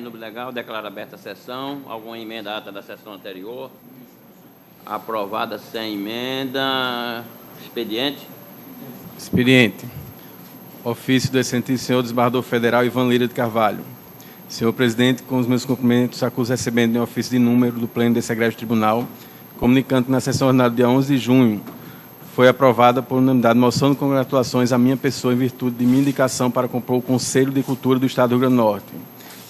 número legal, declaro aberta a sessão. Alguma emenda à ata da sessão anterior? Aprovada sem emenda. Expediente. Expediente. Ofício do excelentíssimo senhor desembargador federal Ivan Lira de Carvalho. Senhor presidente, com os meus cumprimentos, acuso recebendo em ofício de número do Pleno desse egrégio tribunal, comunicando que na sessão ordinária dia 11 de junho foi aprovada por unanimidade moção de congratulações à minha pessoa em virtude de minha indicação para compor o Conselho de Cultura do Estado do Rio Grande do Norte.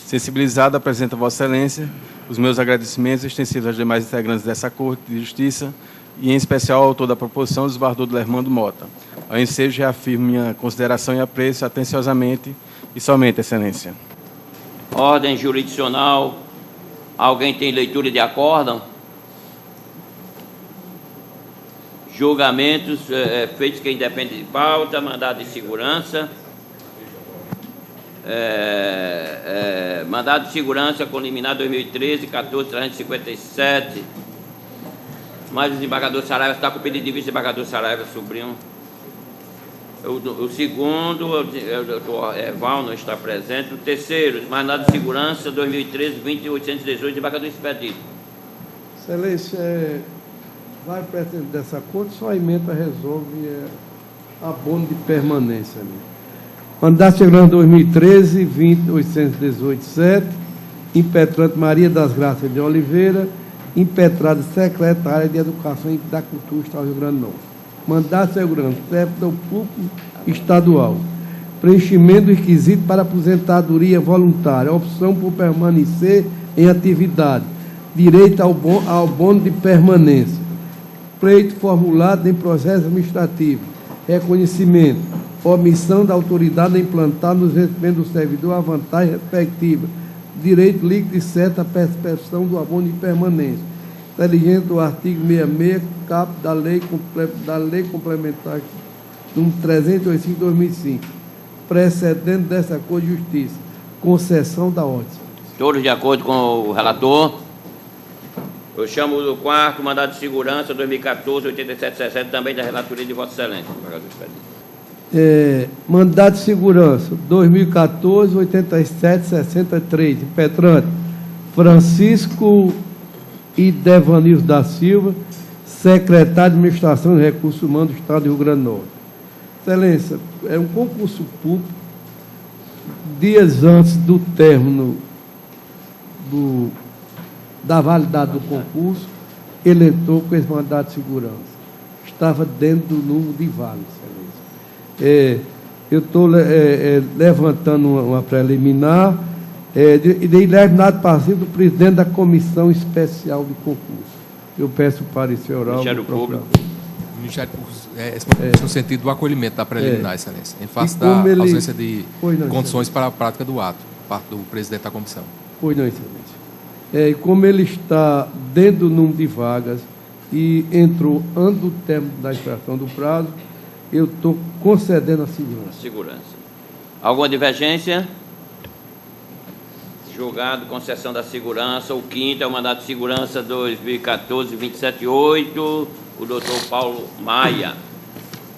Sensibilizado, apresento a Vossa Excelência os meus agradecimentos extensivos aos demais integrantes dessa Corte de Justiça e, em especial, ao autor da proposição, o desembargador Lermando Mota. Ao ensejo, reafirmo minha consideração e apreço atenciosamente e somente, Excelência. Ordem jurisdicional. Alguém tem leitura de acórdão? Julgamentos feitos que independem de pauta, mandado de segurança. Mandado de segurança com liminar 2013-14-357. Mais o desembargador Saraiva está com o pedido de vista, desembargador Saraiva, sobrinho. O segundo, o doutor Eval não está presente. O terceiro, mandado de segurança 2013-20-818, desembargador Expedito. Excelência, vai pretender dessa conta, só a emenda resolve abono de permanência ali. Mandato de segurança 2013-20-818-7, impetrante Maria das Graças de Oliveira, impetrada secretária de Educação e da Cultura do Estado do Rio Grande do Norte. Mandato de segurança, servidor público estadual. Preenchimento do requisito para aposentadoria voluntária. Opção por permanecer em atividade. Direito ao bono de permanência. Pleito formulado em processo administrativo. Reconhecimento. Omissão da autoridade a implantar nos recebimentos do servidor a vantagem respectiva. Direito líquido e certo à percepção do abono de permanência. Inteligência do artigo 66, cap da Lei Complementar número 385/2005, precedente dessa Corte de Justiça, concessão da ordem. Todos de acordo com o relator? Eu chamo o quarto, mandado de segurança 2014-8760, também da relatoria de Vossa Excelência. Mandado de segurança 2014-8763, impetrante Francisco e Devanils da Silva, secretário de Administração e Recursos Humanos do Estado do Rio Grande do Norte. Excelência, é um concurso público, dias antes do término da validade do concurso, ele entrou com esse mandado de segurança. Estava dentro do número de vagas, Excelência. Eu estou levantando uma preliminar, de determinado passivo do presidente da Comissão Especial de Concurso. Eu peço o parecer oral. Ministério Público. O Ministério Público, no sentido do acolhimento da preliminar, Excelência, em face da ausência de condições para a prática do ato, por parte do presidente da comissão. Pois não, Excelência. E como ele está dentro do número de vagas e entrou antes do término da extração do prazo, eu estou concedendo a segurança. Alguma divergência? Julgado, concessão da segurança. O quinto é o mandado de segurança 2014-278, o doutor Paulo Maia.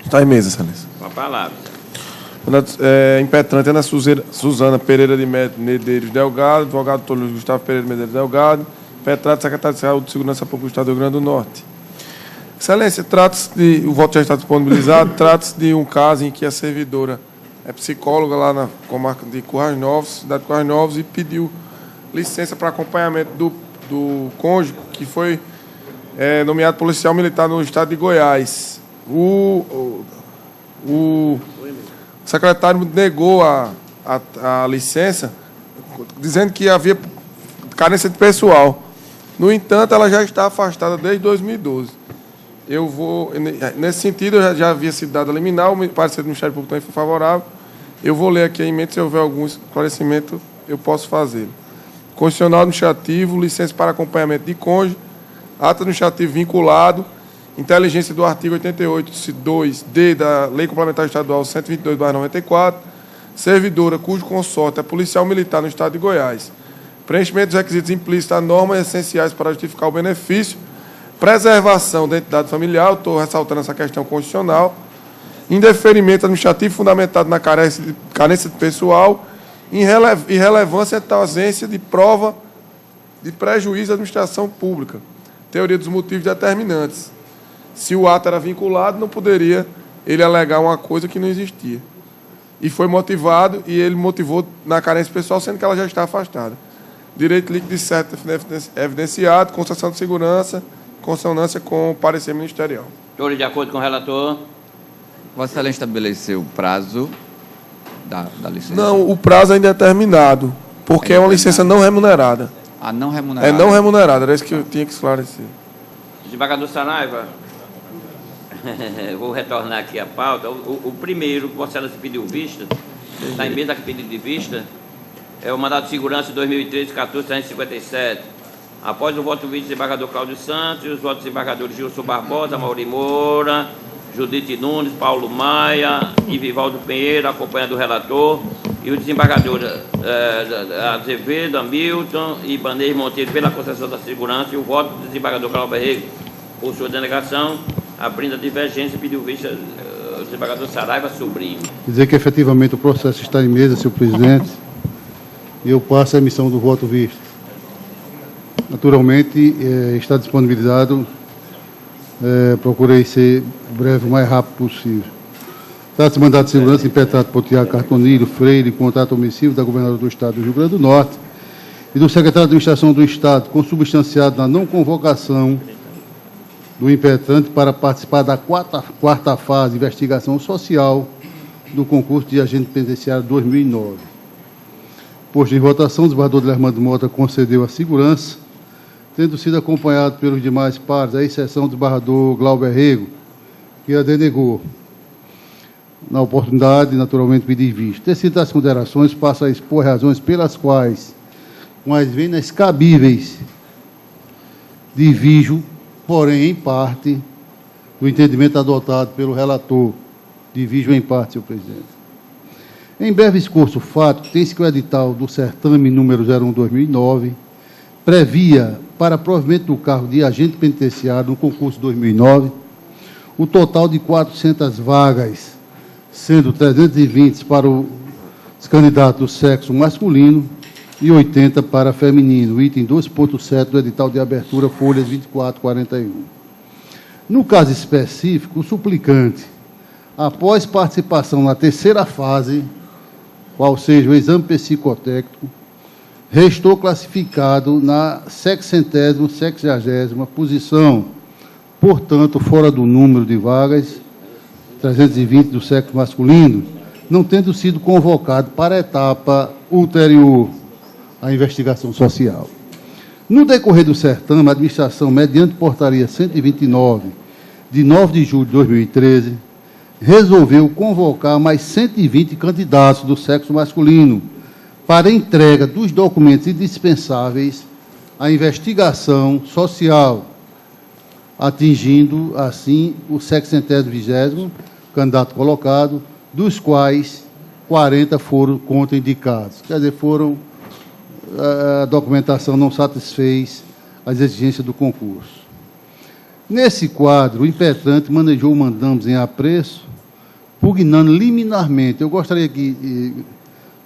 Está em mesa, Excelência. Com a palavra. Impetrante Ana Suzana Pereira de Medeiros Delgado, advogado doutor Luiz Gustavo Pereira de Medeiros Delgado, impetrante secretário de Saúde e Segurança Pública do Estado do Rio Grande do Norte. Excelência, trata-se de, o voto já está disponibilizado, trata-se de um caso em que a servidora é psicóloga lá na comarca de Currais Novos, cidade de Currais Novos, e pediu licença para acompanhamento do cônjuge, que foi nomeado policial militar no estado de Goiás. O secretário negou a licença, dizendo que havia carência de pessoal. No entanto, ela já está afastada desde 2012. Nesse sentido, eu já havia sido dado a liminar, o parecer do Ministério Público também foi favorável. Eu vou ler aqui a emenda, se houver algum esclarecimento, eu posso fazer. Constitucional administrativo, licença para acompanhamento de cônjuge, ato administrativo vinculado, inteligência do artigo 88.2d da Lei Complementar Estadual 122/94, servidora cujo consorte é policial militar no estado de Goiás. Preenchimento dos requisitos implícitos a normas essenciais para justificar o benefício, preservação da identidade familiar, estou ressaltando essa questão constitucional, indeferimento administrativo fundamentado na carência de pessoal irrelevância da ausência de prova de prejuízo à administração pública. Teoria dos motivos determinantes. Se o ato era vinculado, não poderia ele alegar uma coisa que não existia. E foi motivado, e ele motivou na carência pessoal, sendo que ela já está afastada. Direito líquido de certo evidenciado, concessão de segurança, consonância com o parecer ministerial. Todos de acordo com o relator? Vossa Excelência estabeleceu o prazo da licença? Não, o prazo ainda é determinado, porque é uma licença não remunerada. A não remunerada? É não remunerada, era isso que eu tinha que esclarecer. Desembargador Saraiva, vou retornar aqui à pauta. O primeiro que Vossa Excelência pediu vista, está em mesa que pedido de vista, é o mandato de segurança de 2013-14-357. Após o voto do vice-desembargador Cláudio Santos, os votos dos desembargadores Gilson Barbosa, Mauri Moura, Judite Nunes, Paulo Maia e Vivaldo Pinheiro, acompanhando o relator, e o desembargador Azevedo, Hamilton e Bandeira Monteiro pela concessão da segurança, e o voto do desembargador Cláudio Rego por sua denegação, abrindo a divergência, pediu vista o desembargador Saraiva Sobrinho. Dizer que efetivamente o processo está em mesa, senhor presidente, e eu passo a emissão do voto visto. Naturalmente, está disponibilizado, procurei ser breve, o mais rápido possível. Trata-se de mandato de segurança impetrado por Tiago Cartonilho Freire, contrato omissivo da governadora do Estado do Rio Grande do Norte e do secretário de Administração do Estado, consubstanciado na não convocação do impetrante para participar da quarta fase de investigação social do concurso de agente penitenciário 2009. Posto em votação, o desembargador Lermando Mota concedeu a segurança, tendo sido acompanhado pelos demais pares, à exceção do desembargador Glauber Rego, que a denegou. Na oportunidade, naturalmente, pedir vista. Tecidas as considerações, passo a expor razões pelas quais, com as venas cabíveis, divijo, porém, em parte, do entendimento adotado pelo relator. Divijo em parte, senhor presidente. Em breve escurso fato, tem-se que o edital do certame número 01/2009 previa, para provimento do cargo de agente penitenciário no concurso 2009, o total de 400 vagas, sendo 320 para os candidatos do sexo masculino e 80 para feminino, item 2.7 do edital de abertura, folhas 24 e 41. No caso específico, o suplicante, após participação na terceira fase, qual seja o exame psicotécnico, restou classificado na 660ª posição, portanto, fora do número de vagas, 320 do sexo masculino, não tendo sido convocado para a etapa ulterior à investigação social. No decorrer do certame, a administração, mediante portaria 129, de 9 de julho de 2013, resolveu convocar mais 120 candidatos do sexo masculino para entrega dos documentos indispensáveis à investigação social, atingindo, assim, o 620º candidato colocado, dos quais 40 foram contraindicados. Quer dizer, a documentação não satisfez as exigências do concurso. Nesse quadro, o impetrante manejou o mandamus em apreço, pugnando liminarmente. Eu gostaria que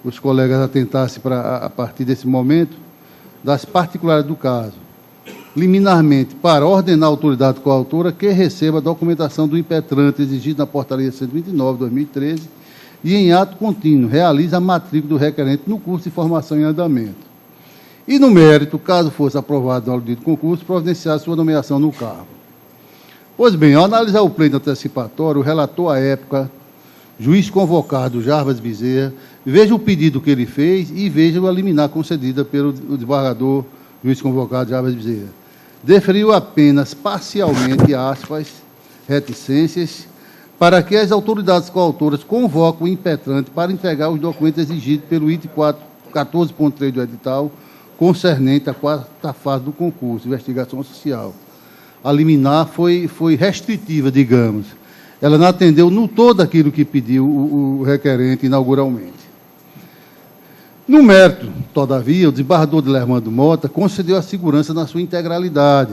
os colegas atentassem a partir desse momento, das particularidades do caso. Liminarmente, para ordenar a autoridade coautora que receba a documentação do impetrante exigida na portaria 129 de 2013 e, em ato contínuo, realiza a matrícula do requerente no curso de formação em andamento. E, no mérito, caso fosse aprovado no aludido concurso, providenciar sua nomeação no cargo. Pois bem, ao analisar o pleito antecipatório, o relator à época, juiz convocado Jarbas Bezerra, veja o pedido que ele fez e veja a liminar concedida pelo desembargador juiz convocado Jarbas Bezerra. Deferiu apenas parcialmente, aspas, reticências, para que as autoridades coautoras convoquem o impetrante para entregar os documentos exigidos pelo item 14.3 do edital, concernente à quarta fase do concurso, investigação social. A liminar foi restritiva, digamos. Ela não atendeu no todo aquilo que pediu o requerente inauguralmente. No mérito, todavia, o desembargador Lermando Mota concedeu a segurança na sua integralidade,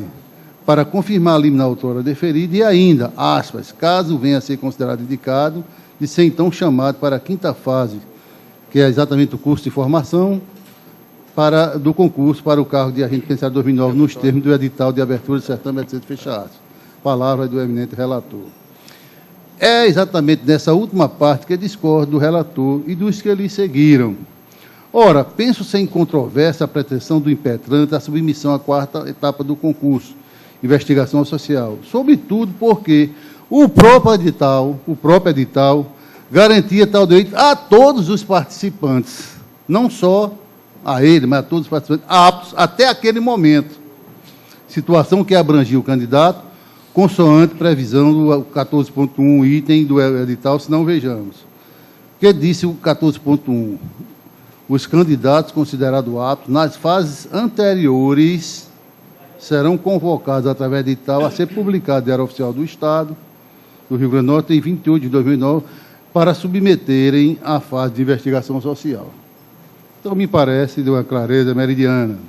para confirmar a liminar autora deferida e ainda, aspas, caso venha a ser considerado indicado, de ser então chamado para a quinta fase que é exatamente o curso de formação do concurso para o cargo de agente penitenciário 2009, nos termos do edital de abertura de certame, etc. Fechado. Palavra do eminente relator. É exatamente nessa última parte que discordo do relator e dos que lhe seguiram. Ora, penso sem controvérsia a pretensão do impetrante à submissão à quarta etapa do concurso, investigação social, sobretudo porque o próprio edital garantia tal direito a todos os participantes, não só a ele, mas a todos os participantes aptos até aquele momento, situação que abrangia o candidato, consoante previsão do 14.1, item do edital, se não vejamos. O que disse o 14.1? Os candidatos considerados aptos nas fases anteriores serão convocados através de edital a ser publicado no Diário Oficial do Estado, do Rio Grande do Norte, em 28 de 2009, para submeterem à fase de investigação social. Então, me parece de uma clareza meridiana.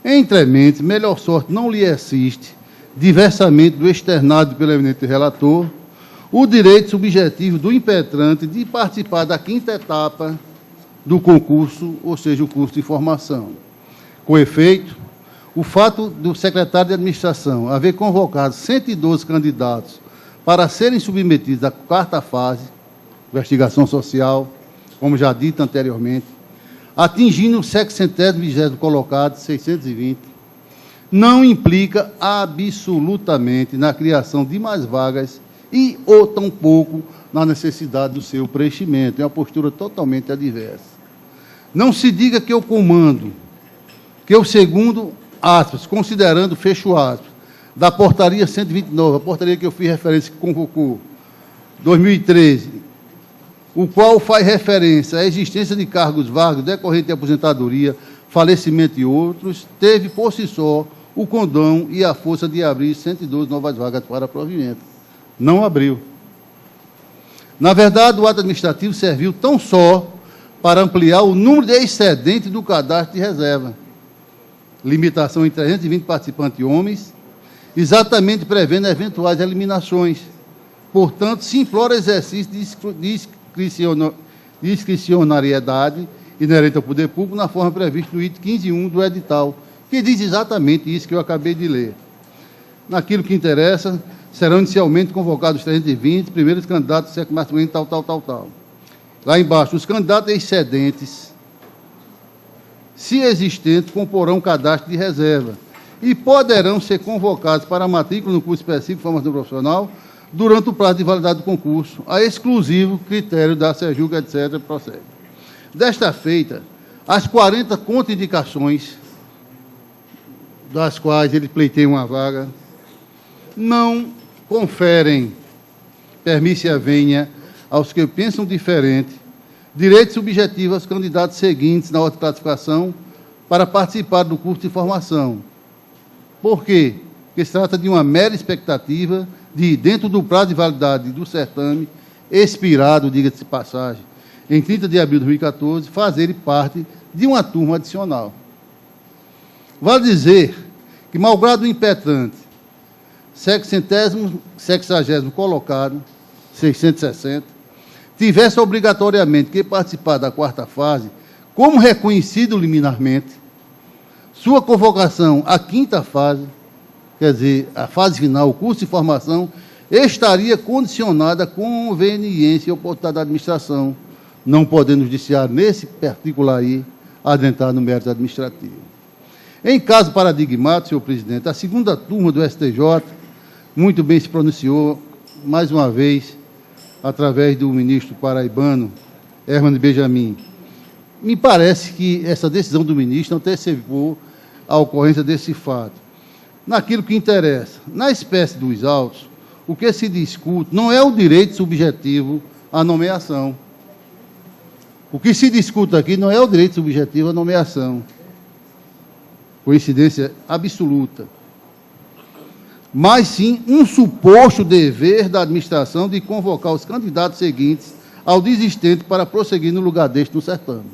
Entremente, melhor sorte não lhe assiste, diversamente do externado pelo eminente relator, o direito subjetivo do impetrante de participar da quinta etapa do concurso, ou seja, o curso de formação. Com efeito, o fato do secretário de administração haver convocado 112 candidatos para serem submetidos à quarta fase, investigação social, como já dito anteriormente, atingindo o 620º colocado, 620, não implica absolutamente na criação de mais vagas e ou tampouco na necessidade do seu preenchimento. É uma postura totalmente adversa. Não se diga que eu comando, que eu segundo, aspas, considerando, fecho aspas, da portaria 129, a portaria que eu fiz referência, que convocou, 2013, o qual faz referência à existência de cargos vagos decorrente de aposentadoria, falecimento e outros, teve por si só o condão e a força de abrir 112 novas vagas para provimento. Não abriu. Na verdade, o ato administrativo serviu tão só para ampliar o número de excedentes do cadastro de reserva. Limitação em 320 participantes homens, exatamente prevendo eventuais eliminações. Portanto, se implora exercício de discricionariedade inerente ao poder público na forma prevista no item 15.1 do edital, que diz exatamente isso que eu acabei de ler. Naquilo que interessa, serão inicialmente convocados 320, primeiros candidatos, secundários, tal. Lá embaixo, os candidatos excedentes, se existentes, comporão cadastro de reserva e poderão ser convocados para a matrícula no curso específico de formação profissional durante o prazo de validade do concurso, a exclusivo critério da Serjuca, etc., procede. Desta feita, as 40 contraindicações, das quais ele pleiteia uma vaga, não conferem, permisse-a venha, aos que pensam diferente, direito subjetivo aos candidatos seguintes na outra classificação para participar do curso de formação. Por quê? Porque se trata de uma mera expectativa de, dentro do prazo de validade do certame, expirado, diga-se de passagem, em 30 de abril de 2014, fazerem parte de uma turma adicional. Vale dizer que, malgrado o impetrante, 60º colocado, 660, tivesse obrigatoriamente que participar da quarta fase, como reconhecido liminarmente, sua convocação à quinta fase, quer dizer, a fase final, o curso de formação, estaria condicionada à conveniência e oportunidade da administração, não podendo o judiciário, nesse particular aí, adentrar no mérito administrativo. Em caso paradigmático, senhor presidente, a segunda turma do STJ muito bem se pronunciou, mais uma vez, através do ministro paraibano, Herman Benjamin. Me parece que essa decisão do ministro antecipou a ocorrência desse fato. Naquilo que interessa, na espécie dos autos, o que se discute não é o direito subjetivo à nomeação. O que se discute aqui não é o direito subjetivo à nomeação. Coincidência absoluta. Mas sim um suposto dever da administração de convocar os candidatos seguintes ao desistente para prosseguir no lugar deste no certame.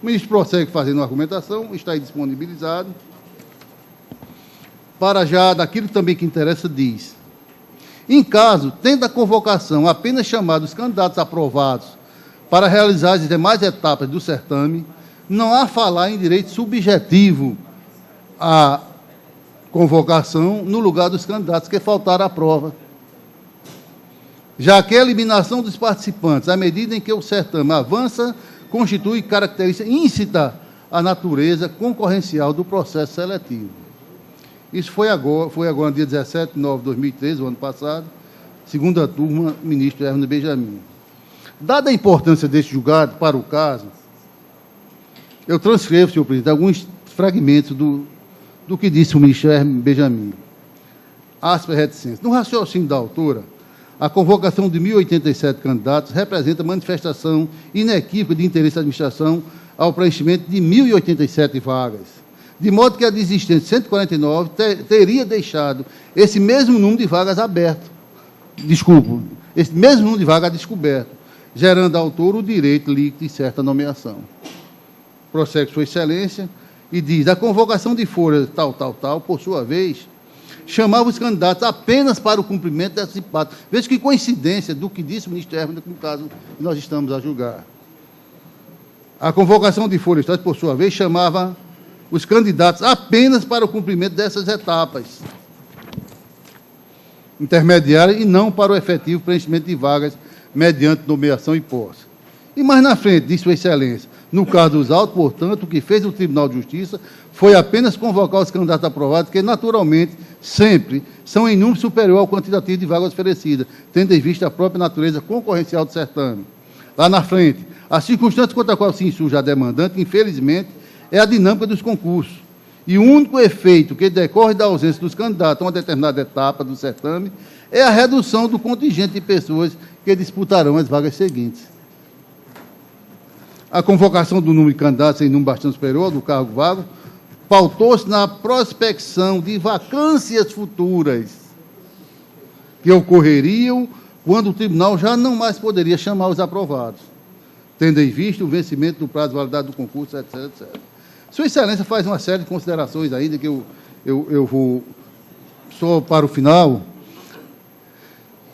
O ministro prossegue fazendo a argumentação, está aí disponibilizado. Para já, daquilo também que interessa, diz: em caso, tendo a convocação apenas chamado os candidatos aprovados para realizar as demais etapas do certame, não há falar em direito subjetivo à convocação no lugar dos candidatos que faltaram à prova, já que a eliminação dos participantes, à medida em que o certame avança, constitui característica íncita à natureza concorrencial do processo seletivo. Isso foi agora no dia 17 de novembro de 2013, o ano passado, segunda turma, ministro Hermes Benjamin. Dada a importância deste julgado para o caso, eu transcrevo, senhor presidente, alguns fragmentos do que disse o ministro Hermes Benjamin. Aspas reticências. No raciocínio da autora, a convocação de 1.087 candidatos representa manifestação inequívoca de interesse da administração ao preenchimento de 1.087 vagas, de modo que a desistência de 149 teria deixado esse mesmo número de vagas aberto. Esse mesmo número de vagas descoberto, gerando ao autor o direito líquido de certa nomeação. Prossegue Sua Excelência e diz: a convocação de folhas tal, por sua vez, chamava os candidatos apenas para o cumprimento dessas hipóteses. Veja que coincidência do que disse o ministro Hermes no caso que nós estamos a julgar. A convocação de folhas tal, por sua vez, chamava os candidatos apenas para o cumprimento dessas etapas intermediárias e não para o efetivo preenchimento de vagas mediante nomeação e posse. E mais na frente, disse Sua Excelência, no caso dos autos, portanto, o que fez o Tribunal de Justiça foi apenas convocar os candidatos aprovados, que, naturalmente, sempre são em número superior ao quantitativo de vagas oferecidas, tendo em vista a própria natureza concorrencial do certame. Lá na frente, as circunstâncias contra a qual se insurge a demandante, infelizmente, é a dinâmica dos concursos. E o único efeito que decorre da ausência dos candidatos a uma determinada etapa do certame é a redução do contingente de pessoas que disputarão as vagas seguintes. A convocação do número de candidatos em número bastante superior do cargo vago pautou-se na prospecção de vacâncias futuras que ocorreriam quando o tribunal já não mais poderia chamar os aprovados, tendo em vista o vencimento do prazo de validade do concurso, etc, etc. Sua Excelência faz uma série de considerações ainda, que eu vou, só para o final,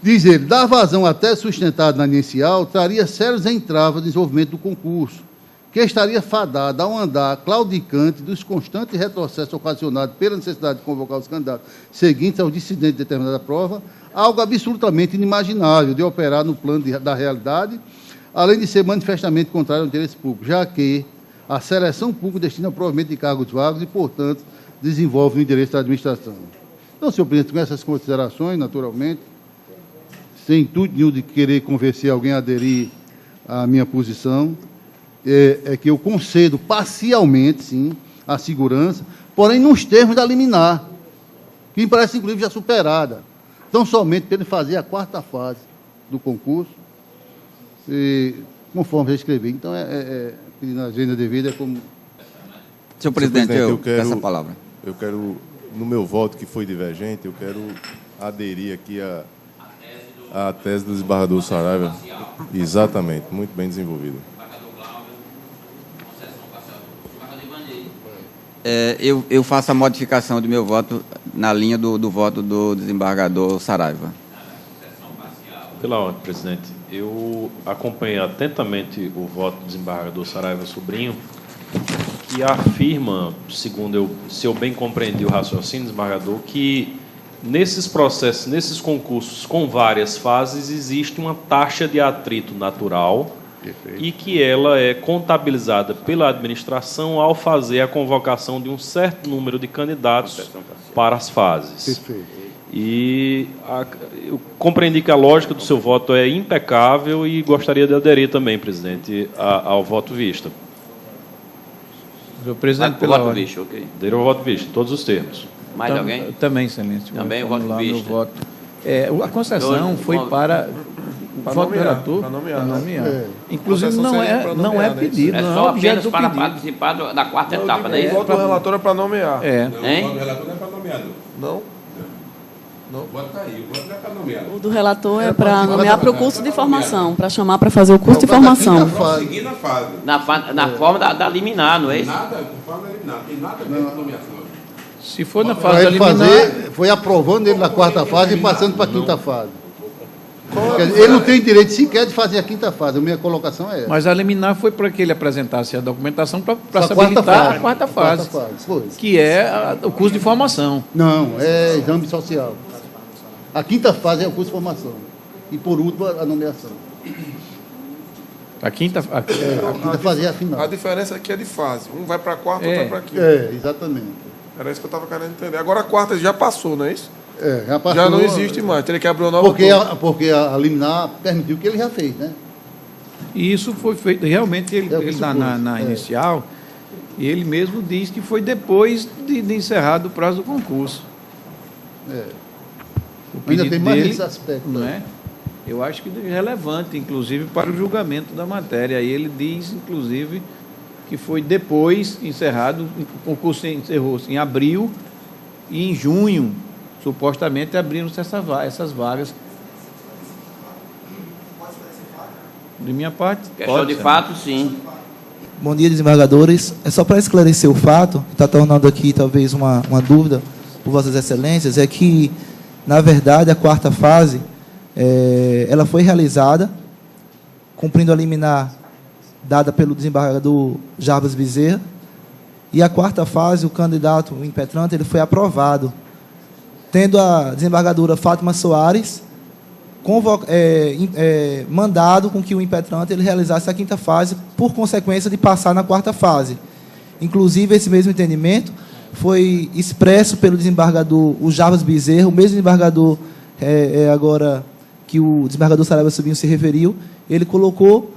dizer, dar vazão até sustentado na inicial, traria sérios entraves ao desenvolvimento do concurso, que estaria fadado ao andar claudicante dos constantes retrocessos ocasionados pela necessidade de convocar os candidatos seguintes ao dissidente de determinada prova, algo absolutamente inimaginável de operar no plano da realidade, além de ser manifestamente contrário ao interesse público, já que a seleção pública destina provavelmente de cargos vagos e, portanto, desenvolve o interesse da administração. Então, senhor presidente, com essas considerações, naturalmente, sem intuito nenhum de querer convencer alguém a aderir à minha posição, é que eu concedo parcialmente, sim, a segurança, porém nos termos da liminar, que me parece, inclusive, já superada, tão somente para ele fazer a quarta fase do concurso, conforme já escrevi. Então, na agenda devida, é como... Senhor presidente, eu quero essa palavra. Eu quero, no meu voto que foi divergente, eu quero aderir aqui a tese do desembargador Saraiva. Exatamente, muito bem desenvolvida. Eu faço a modificação do meu voto na linha do voto do desembargador Saraiva. Pela ordem, presidente. Eu acompanhei atentamente o voto do desembargador Saraiva Sobrinho, que afirma, segundo se eu bem compreendi o raciocínio, desembargador, que nesses processos, nesses concursos com várias fases, existe uma taxa de atrito natural. Perfeito. E que ela é contabilizada pela administração ao fazer a convocação de um certo número de candidatos para as fases. Perfeito. E eu compreendi que a lógica do seu voto é impecável e gostaria de aderir também, presidente, ao voto visto. Senhor presidente, pela voto visto, ok. Aderir ao voto visto, todos os termos. Mais alguém? Também, excelência. Também o voto visto. Voto. A concessão foi para voto do relator, para nomear. Inclusive, não é pedido. É só apenas para participar da quarta etapa, né? O voto do relator é para nomear. Hein? O voto do relator não é para nomear. Não? Não. O voto está aí, o voto não é para nomear. O do relator é para nomear para o curso de formação, para chamar para fazer o curso de formação. Seguir na fase. Na forma da liminar, não é isso? Nada, conforme da liminar. Tem nada a ver com nomeação. Se for na fase da liminar... Foi aprovando ele na quarta fase e passando para a quinta fase. Ele não tem direito sequer de fazer a quinta fase. A minha colocação é essa. Mas a liminar foi para que ele apresentasse a documentação para se habilitar a quarta fase, que é o curso de formação. Não, é exame social. A quinta fase é o curso de formação. E, por último, a nomeação. A quinta fase é a final. A diferença aqui é de fase. Um vai para a quarta, outro vai para a quinta. Exatamente. Era isso que eu estava querendo entender. Agora a quarta já passou, não é isso? Já passou. Já não existe mais. Teria que abrir uma nova. Porque a liminar permitiu o que ele já fez, né? E isso foi feito, realmente, ele na inicial, ele mesmo diz que foi depois de encerrado o prazo do concurso. O ainda tem mais esse aspecto. Não é? Eu acho que é relevante, inclusive, para o julgamento da matéria. Aí ele diz, inclusive, que foi depois encerrado, o concurso encerrou-se em abril e em junho, supostamente, abriram-se essas vagas. De minha parte, questão de fato, sim. Bom dia, desembargadores. É só para esclarecer o fato, que está tornando aqui talvez uma dúvida por Vossas Excelências, é que, na verdade, a quarta fase, ela foi realizada, cumprindo a liminar dada pelo desembargador Jarbas Bezerra, e a quarta fase, o candidato o impetrante, ele foi aprovado, tendo a desembargadora Fátima Soares mandado com que o impetrante ele realizasse a quinta fase, por consequência de passar na quarta fase. Inclusive, esse mesmo entendimento foi expresso pelo desembargador o Jarbas Bezerra, o mesmo desembargador agora que o desembargador Saraiva Sobrinho se referiu. Ele colocou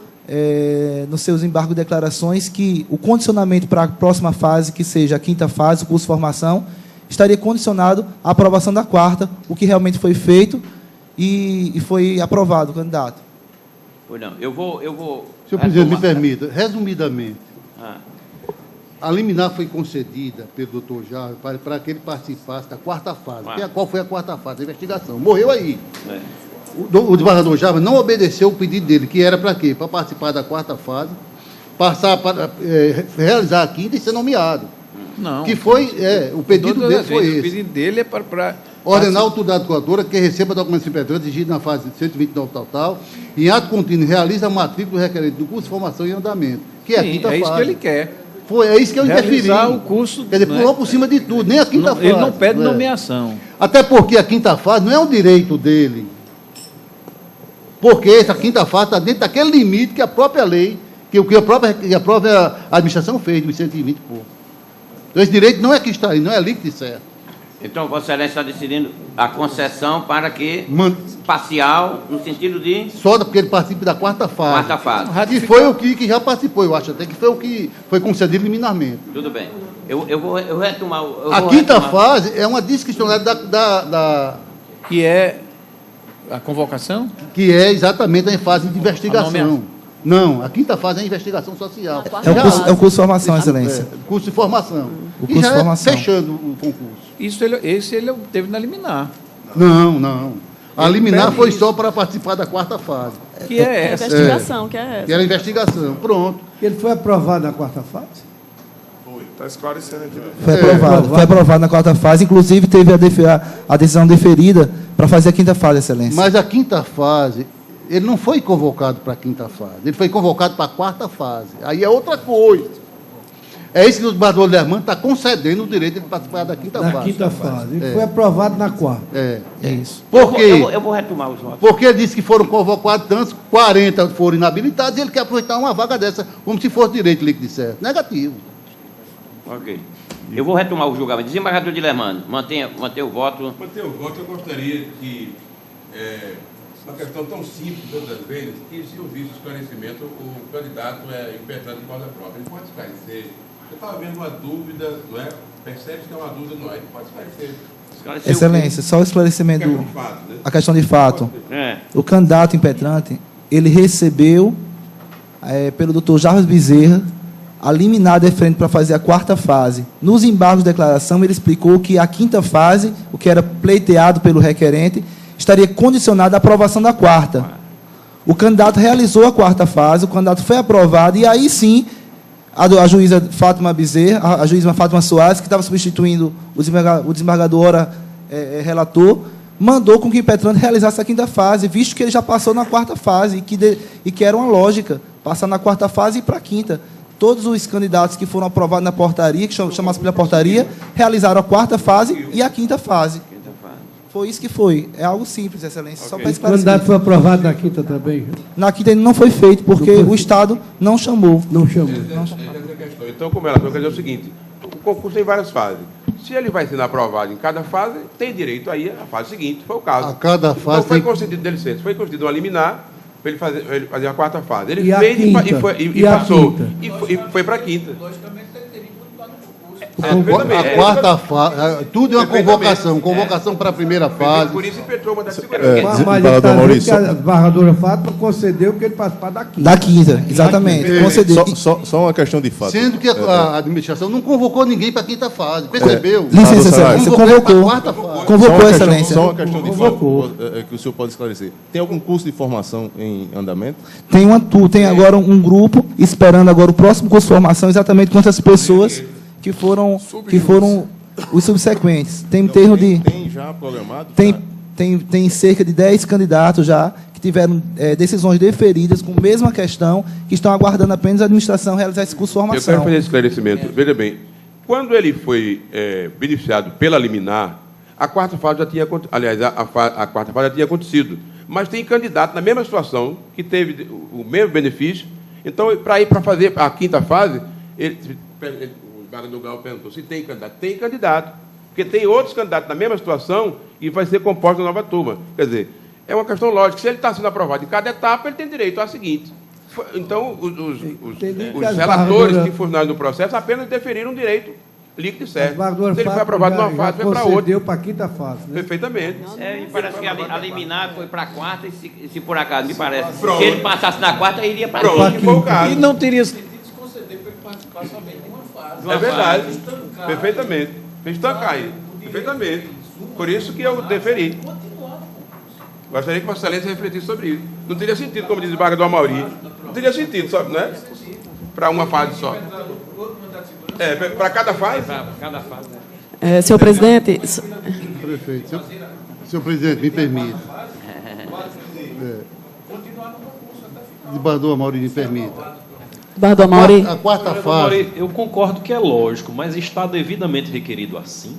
nos seus embargos de declarações que o condicionamento para a próxima fase, que seja a quinta fase, o curso de formação, estaria condicionado à aprovação da quarta, o que realmente foi feito e foi aprovado o candidato. Pois não, eu vou... Senhor presidente, me permita, resumidamente, a liminar foi concedida pelo doutor Jarbas para que ele participasse da quarta fase. Qual foi a quarta fase? A investigação. Morreu aí. O desembargador Jarbas não obedeceu o pedido dele, que era para quê? Para participar da quarta fase, passar para realizar a quinta e ser nomeado. Não. Que foi, o pedido dele foi esse. O pedido dele é para ordenar a autoridade coadora que receba documentos impetrantes exigidos na fase 129 tal, e em ato contínuo realiza a matrícula do requerente do curso de formação e andamento, que é a quinta fase. É isso que ele quer. É isso que eu interferi. Realizar o curso... Quer dizer, pulou por cima de tudo, nem a quinta fase. Ele não pede nomeação. Até porque a quinta fase não é um direito dele. Porque essa quinta fase está dentro daquele limite que a própria lei, que a própria administração fez, dos 120 por. Então, esse direito não é que está aí, não é líquido e certo. Então, Vossa Excelência está decidindo a concessão para que parcial, no sentido de... Só porque ele participe da quarta fase. Quarta fase. E foi o que já participou, eu acho até que foi o que foi concedido liminarmente. Tudo bem. Eu vou retomar... A quinta fase é uma discricionalidade que é a convocação? Que é exatamente a fase de investigação. Não, a quinta fase é a investigação social. É o curso de formação, Excelência. Curso de formação. O curso de formação. Fechando o concurso. Esse ele teve na liminar. Não. A liminar foi só para participar da quarta fase. Que é essa. Investigação, que é essa. Que era a investigação, pronto. Ele foi aprovado na quarta fase? Foi, está esclarecendo aqui. Foi aprovado na quarta fase, inclusive teve a decisão deferida para fazer a quinta fase, Excelência. Mas a quinta fase, ele não foi convocado para a quinta fase, ele foi convocado para a quarta fase. Aí é outra coisa. É isso que o desembargador Lermano está concedendo o direito de participar da quinta fase. Da quinta fase. Ele foi aprovado na quarta. É isso. Porque eu vou retomar os votos. Porque ele disse que foram convocados tantos, 40 foram inabilitados, e ele quer aproveitar uma vaga dessa como se fosse direito líquido e certo. Negativo. Ok. Eu vou retomar o julgamento. Desembargador de Lermano, mantenha o voto. Manter o voto, eu gostaria que... uma questão tão simples, todas as vezes, que se eu visse o esclarecimento, o candidato é impetrante de causa própria. Ele pode esclarecer. Eu estava vendo uma dúvida, não é? Percebe-se que é uma dúvida, não é? Ele pode esclarecer. Excelência, só o esclarecimento. A questão de fato. É. O candidato impetrante, ele recebeu, pelo doutor Jarbas Bezerra, a liminar deferente para fazer a quarta fase. Nos embargos de declaração, ele explicou que a quinta fase, o que era pleiteado pelo requerente, estaria condicionado à aprovação da quarta. O candidato realizou a quarta fase, o candidato foi aprovado, e aí sim, a juíza Fátima Bezerra, a juíza Fátima Soares, que estava substituindo o desembargador relator, mandou com que o impetrante realizasse a quinta fase, visto que ele já passou na quarta fase e que era uma lógica passar na quarta fase e ir para a quinta. Todos os candidatos que foram aprovados na portaria, que chamasse pela portaria, realizaram a quarta fase e a quinta fase. Foi isso que foi. É algo simples, Excelência, só para esclarecer. O candidato foi aprovado na quinta também? Na quinta ele não foi feito, porque o Estado não chamou. Não chamou. Então, como ela quer dizer o seguinte, o concurso tem várias fases. Se ele vai sendo aprovado em cada fase, tem direito aí à fase seguinte, foi o caso. A cada fase então, foi tem... concedido, dê licença, foi concedido uma liminar para ele fazer a quarta fase. Ele E fez e passou. Quinta? E foi para a quinta. A quarta fase, tudo é uma convocação para a primeira fase. Por isso impetrou uma das Mas ele está dizendo que a desembargadora Fátima concedeu que ele participasse da quinta. Da quinta, exatamente. Concedeu. Só uma questão de fato. Sendo que a administração não convocou ninguém para a quinta fase, percebeu? Licença, Excelência, convocou. Convocou, Excelência. Só uma questão de fato que o senhor pode esclarecer. Tem algum curso de formação em andamento? Tem agora um grupo esperando agora o próximo curso de formação, exatamente com essas pessoas que foram os subsequentes. Tem em termo de... Tem já programado? Tem cerca de 10 candidatos já que tiveram decisões deferidas com a mesma questão, que estão aguardando apenas a administração realizar esse curso de formação. Eu quero fazer esse esclarecimento. Veja bem, quando ele foi beneficiado pela liminar, a quarta fase já tinha... Aliás, a quarta fase já tinha acontecido. Mas tem candidato na mesma situação, que teve o mesmo benefício. Então, para ir para fazer a quinta fase, o Wagner Gal perguntou se tem candidato. Tem candidato. Porque tem outros candidatos na mesma situação e vai ser composta nova turma. Quer dizer, é uma questão lógica. Se ele está sendo aprovado em cada etapa, ele tem direito à seguinte. Então, os relatores que funcionaram no processo apenas deferiram um direito líquido e certo. Se ele foi aprovado numa fase, foi para outra. Deu para a quinta fase. Né? Perfeitamente. Me parece que a liminar foi para a quarta e se por acaso, me parece, se ele passasse na quarta, iria para a quinta. E não teria... É verdade. Perfeitamente. Fez estancar aí. Perfeitamente. Por isso que eu deferi. Gostaria que Vossa Excelência refletisse sobre isso. Não teria sentido, como diz o desembargador Amauri. Não teria sentido, só, né? Para uma fase só. Para cada fase? Para cada fase. Senhor presidente... Prefeito, senhor presidente, me permita. Desembargador Amauri, me permita. A quarta fase... Eu concordo que é lógico, mas está devidamente requerido assim?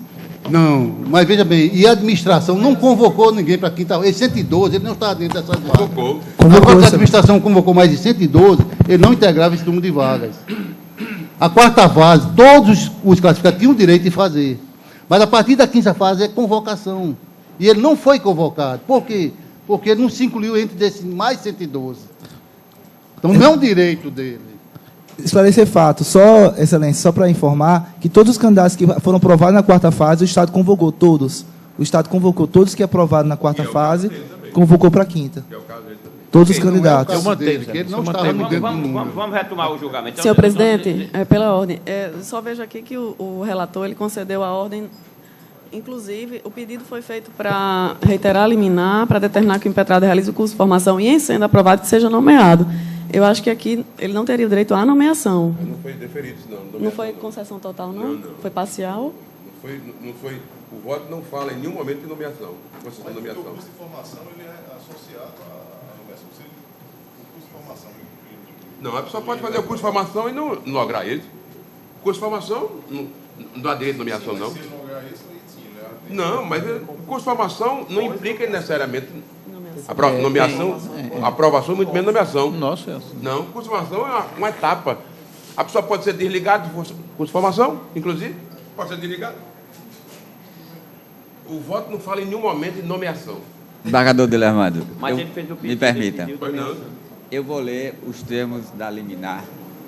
Não, mas veja bem, e a administração não convocou ninguém para a quinta fase. 112, ele não está dentro dessas vagas. Convocou. Agora, a administração convocou mais de 112, ele não integrava esse número de vagas. A quarta fase, todos os classificados tinham o direito de fazer. Mas a partir da quinta fase é convocação. E ele não foi convocado. Por quê? Porque ele não se incluiu entre desses mais 112. Então não é um direito dele. Esclarecer fato, só, Excelência, só para informar que todos os candidatos que foram aprovados na quarta fase, o Estado convocou todos. O Estado convocou todos que aprovaram na quarta fase, convocou para a quinta. Todos os candidatos. Vamos retomar o julgamento. Senhor presidente, pela ordem, só vejo aqui que o relator ele concedeu a ordem. Inclusive, o pedido foi feito para reiterar a liminar, para determinar que o impetrado realize o curso de formação e, em sendo aprovado, que seja nomeado. Eu acho que aqui ele não teria o direito à nomeação. Não foi deferido, não. Não foi concessão total, não? Foi parcial? Não foi. O voto não fala em nenhum momento de nomeação. Concessão de nomeação. O curso de formação ele é associado à nomeação. O curso de formação... Não, a pessoa pode fazer o curso de formação e não lograr ele. O curso de formação não dá direito de nomeação, não. Não, mas o curso de formação não implica necessariamente nomeação, aprovação, muito menos nomeação. Nossa. Não, o curso de formação é uma etapa. A pessoa pode ser desligada do curso de formação, inclusive, pode ser desligada. O voto não fala em nenhum momento de nomeação. Desembargador Dilermando, me permita. Eu vou ler os termos da liminar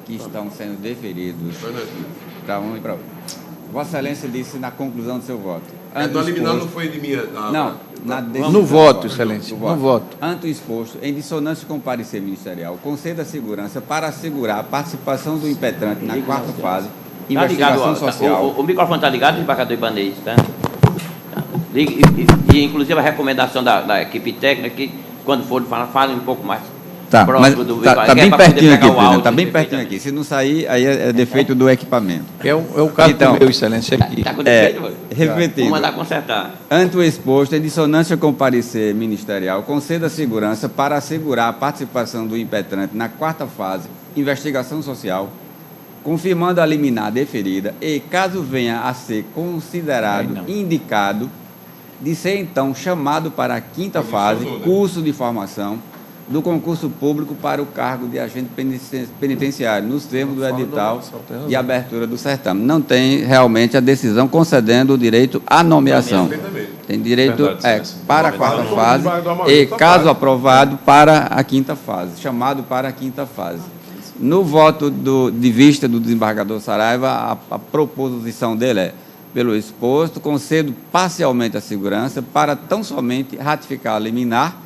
que estão sendo deferidos para um e para outro. Vossa Excelência disse na conclusão do seu voto. A liminar não foi de minha... No voto, Excelência. No voto. Ante o exposto, em dissonância com o parecer ministerial, conceda a segurança para assegurar a participação do impetrante na quarta fase, investigação social. O microfone está ligado, desembargador Ibanez, tá? E inclusive a recomendação da equipe técnica, que quando for falar, fale um pouco mais. Tá, mas próximo do tá bem pertinho aqui, presidente. Está bem pertinho aqui. Se não sair, aí é defeito do equipamento. É o caso então, do meu, excelência, aqui. Está com defeito? Refletindo. Vou mandar consertar. Ante o exposto, em dissonância com o parecer ministerial, conceda segurança para assegurar a participação do impetrante na quarta fase, investigação social, confirmando a liminar deferida e, caso venha a ser considerado indicado, de ser então chamado para a quinta fase, curso de formação, do concurso público para o cargo de agente penitenciário, nos termos do edital de abertura do certame. Não tem realmente a decisão concedendo o direito à nomeação. Tem direito para a quarta fase e, caso aprovado, para a quinta fase, chamado para a quinta fase. No voto de vista do desembargador Saraiva, a proposição dele é: pelo exposto, concedo parcialmente a segurança para tão somente ratificar a liminar,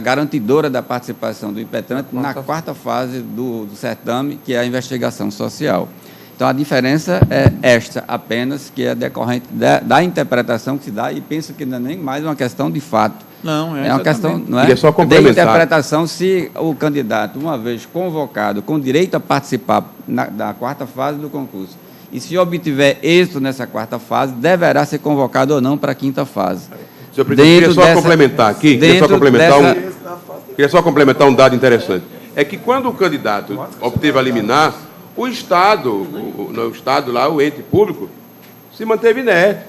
garantidora da participação do impetrante na quarta fase do certame, que é a investigação social. Então, a diferença é esta apenas, que é decorrente da interpretação que se dá, e penso que não é nem mais uma questão de fato. Não, é uma questão, não é? Só de interpretação, se o candidato, uma vez convocado, com direito a participar da quarta fase do concurso, e se obtiver êxito nessa quarta fase, deverá ser convocado ou não para a quinta fase. Senhor presidente, queria só complementar um dado interessante. É que quando o candidato obteve a liminar, o Estado lá, o ente público, se manteve inerte.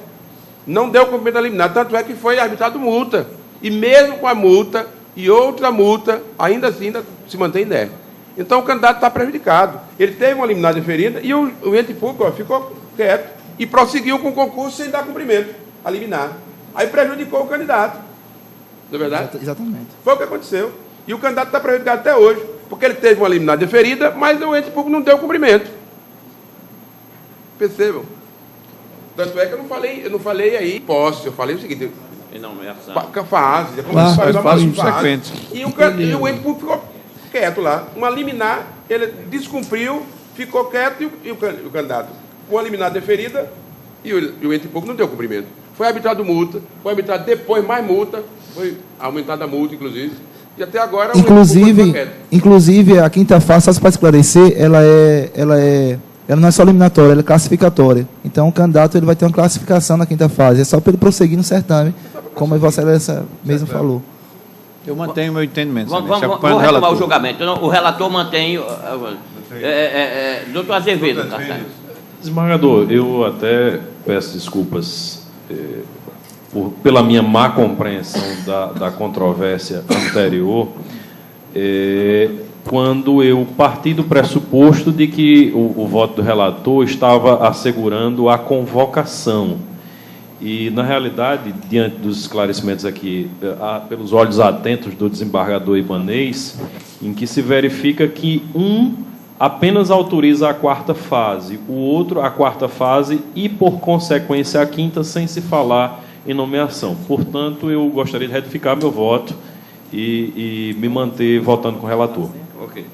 Não deu cumprimento a liminar, tanto é que foi arbitrado multa. E mesmo com a multa e outra multa, ainda assim ainda se mantém inerte. Então o candidato está prejudicado. Ele teve uma liminar deferida e o ente público ficou quieto e prosseguiu com o concurso sem dar cumprimento a liminar. Aí prejudicou o candidato. Não é verdade? Exatamente. Foi o que aconteceu. E o candidato está prejudicado até hoje, porque ele teve uma liminar deferida, mas o ente público não deu cumprimento. Percebam? Tanto é que eu não falei aí posse, eu falei o seguinte: fase, fase subsequente. E o ente público ficou quieto lá. Uma liminar, ele descumpriu, ficou quieto, e o candidato com a liminar deferida, e o ente público não deu cumprimento. Foi arbitrado multa, foi arbitrado depois mais multa, foi aumentada a multa, inclusive, e até agora inclusive a quinta fase, só para esclarecer, ela não é só eliminatória, ela é classificatória. Então o candidato ele vai ter uma classificação na quinta fase, é só para ele prosseguir no certame, como a Vossa Excelência mesmo falou. Eu mantenho o meu entendimento. Vamos retomar o julgamento. O relator mantém. Doutor Azevedo, tá certo. Desembargador, eu até peço desculpas pela minha má compreensão da controvérsia anterior, quando eu parti do pressuposto de que o voto do relator estava assegurando a convocação. E, na realidade, diante dos esclarecimentos aqui, pelos olhos atentos do desembargador Ibanez, em que se verifica que apenas autoriza a quarta fase, o outro a quarta fase e, por consequência, a quinta, sem se falar em nomeação. Portanto, eu gostaria de retificar meu voto e me manter votando com o relator. Ok.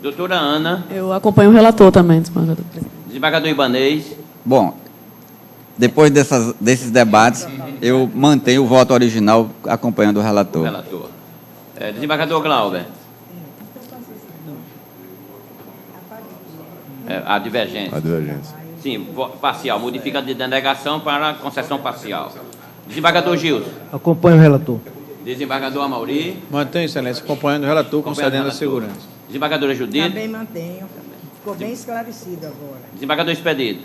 Doutora Ana. Eu acompanho o relator também, desembargador. Desembargador Ibanez. Bom, depois desses debates, eu mantenho o voto original acompanhando o relator. Desembargador Glauber. A divergência. A divergência. Sim, parcial. Modifica de denegação para concessão parcial. Desembargador Gilson. Acompanho o relator. Desembargador Amauri. Mantenho, excelência, acompanhando o relator, concedendo a segurança. Desembargadora Judite. Também mantenho. Ficou bem esclarecido agora. Desembargador Expedito.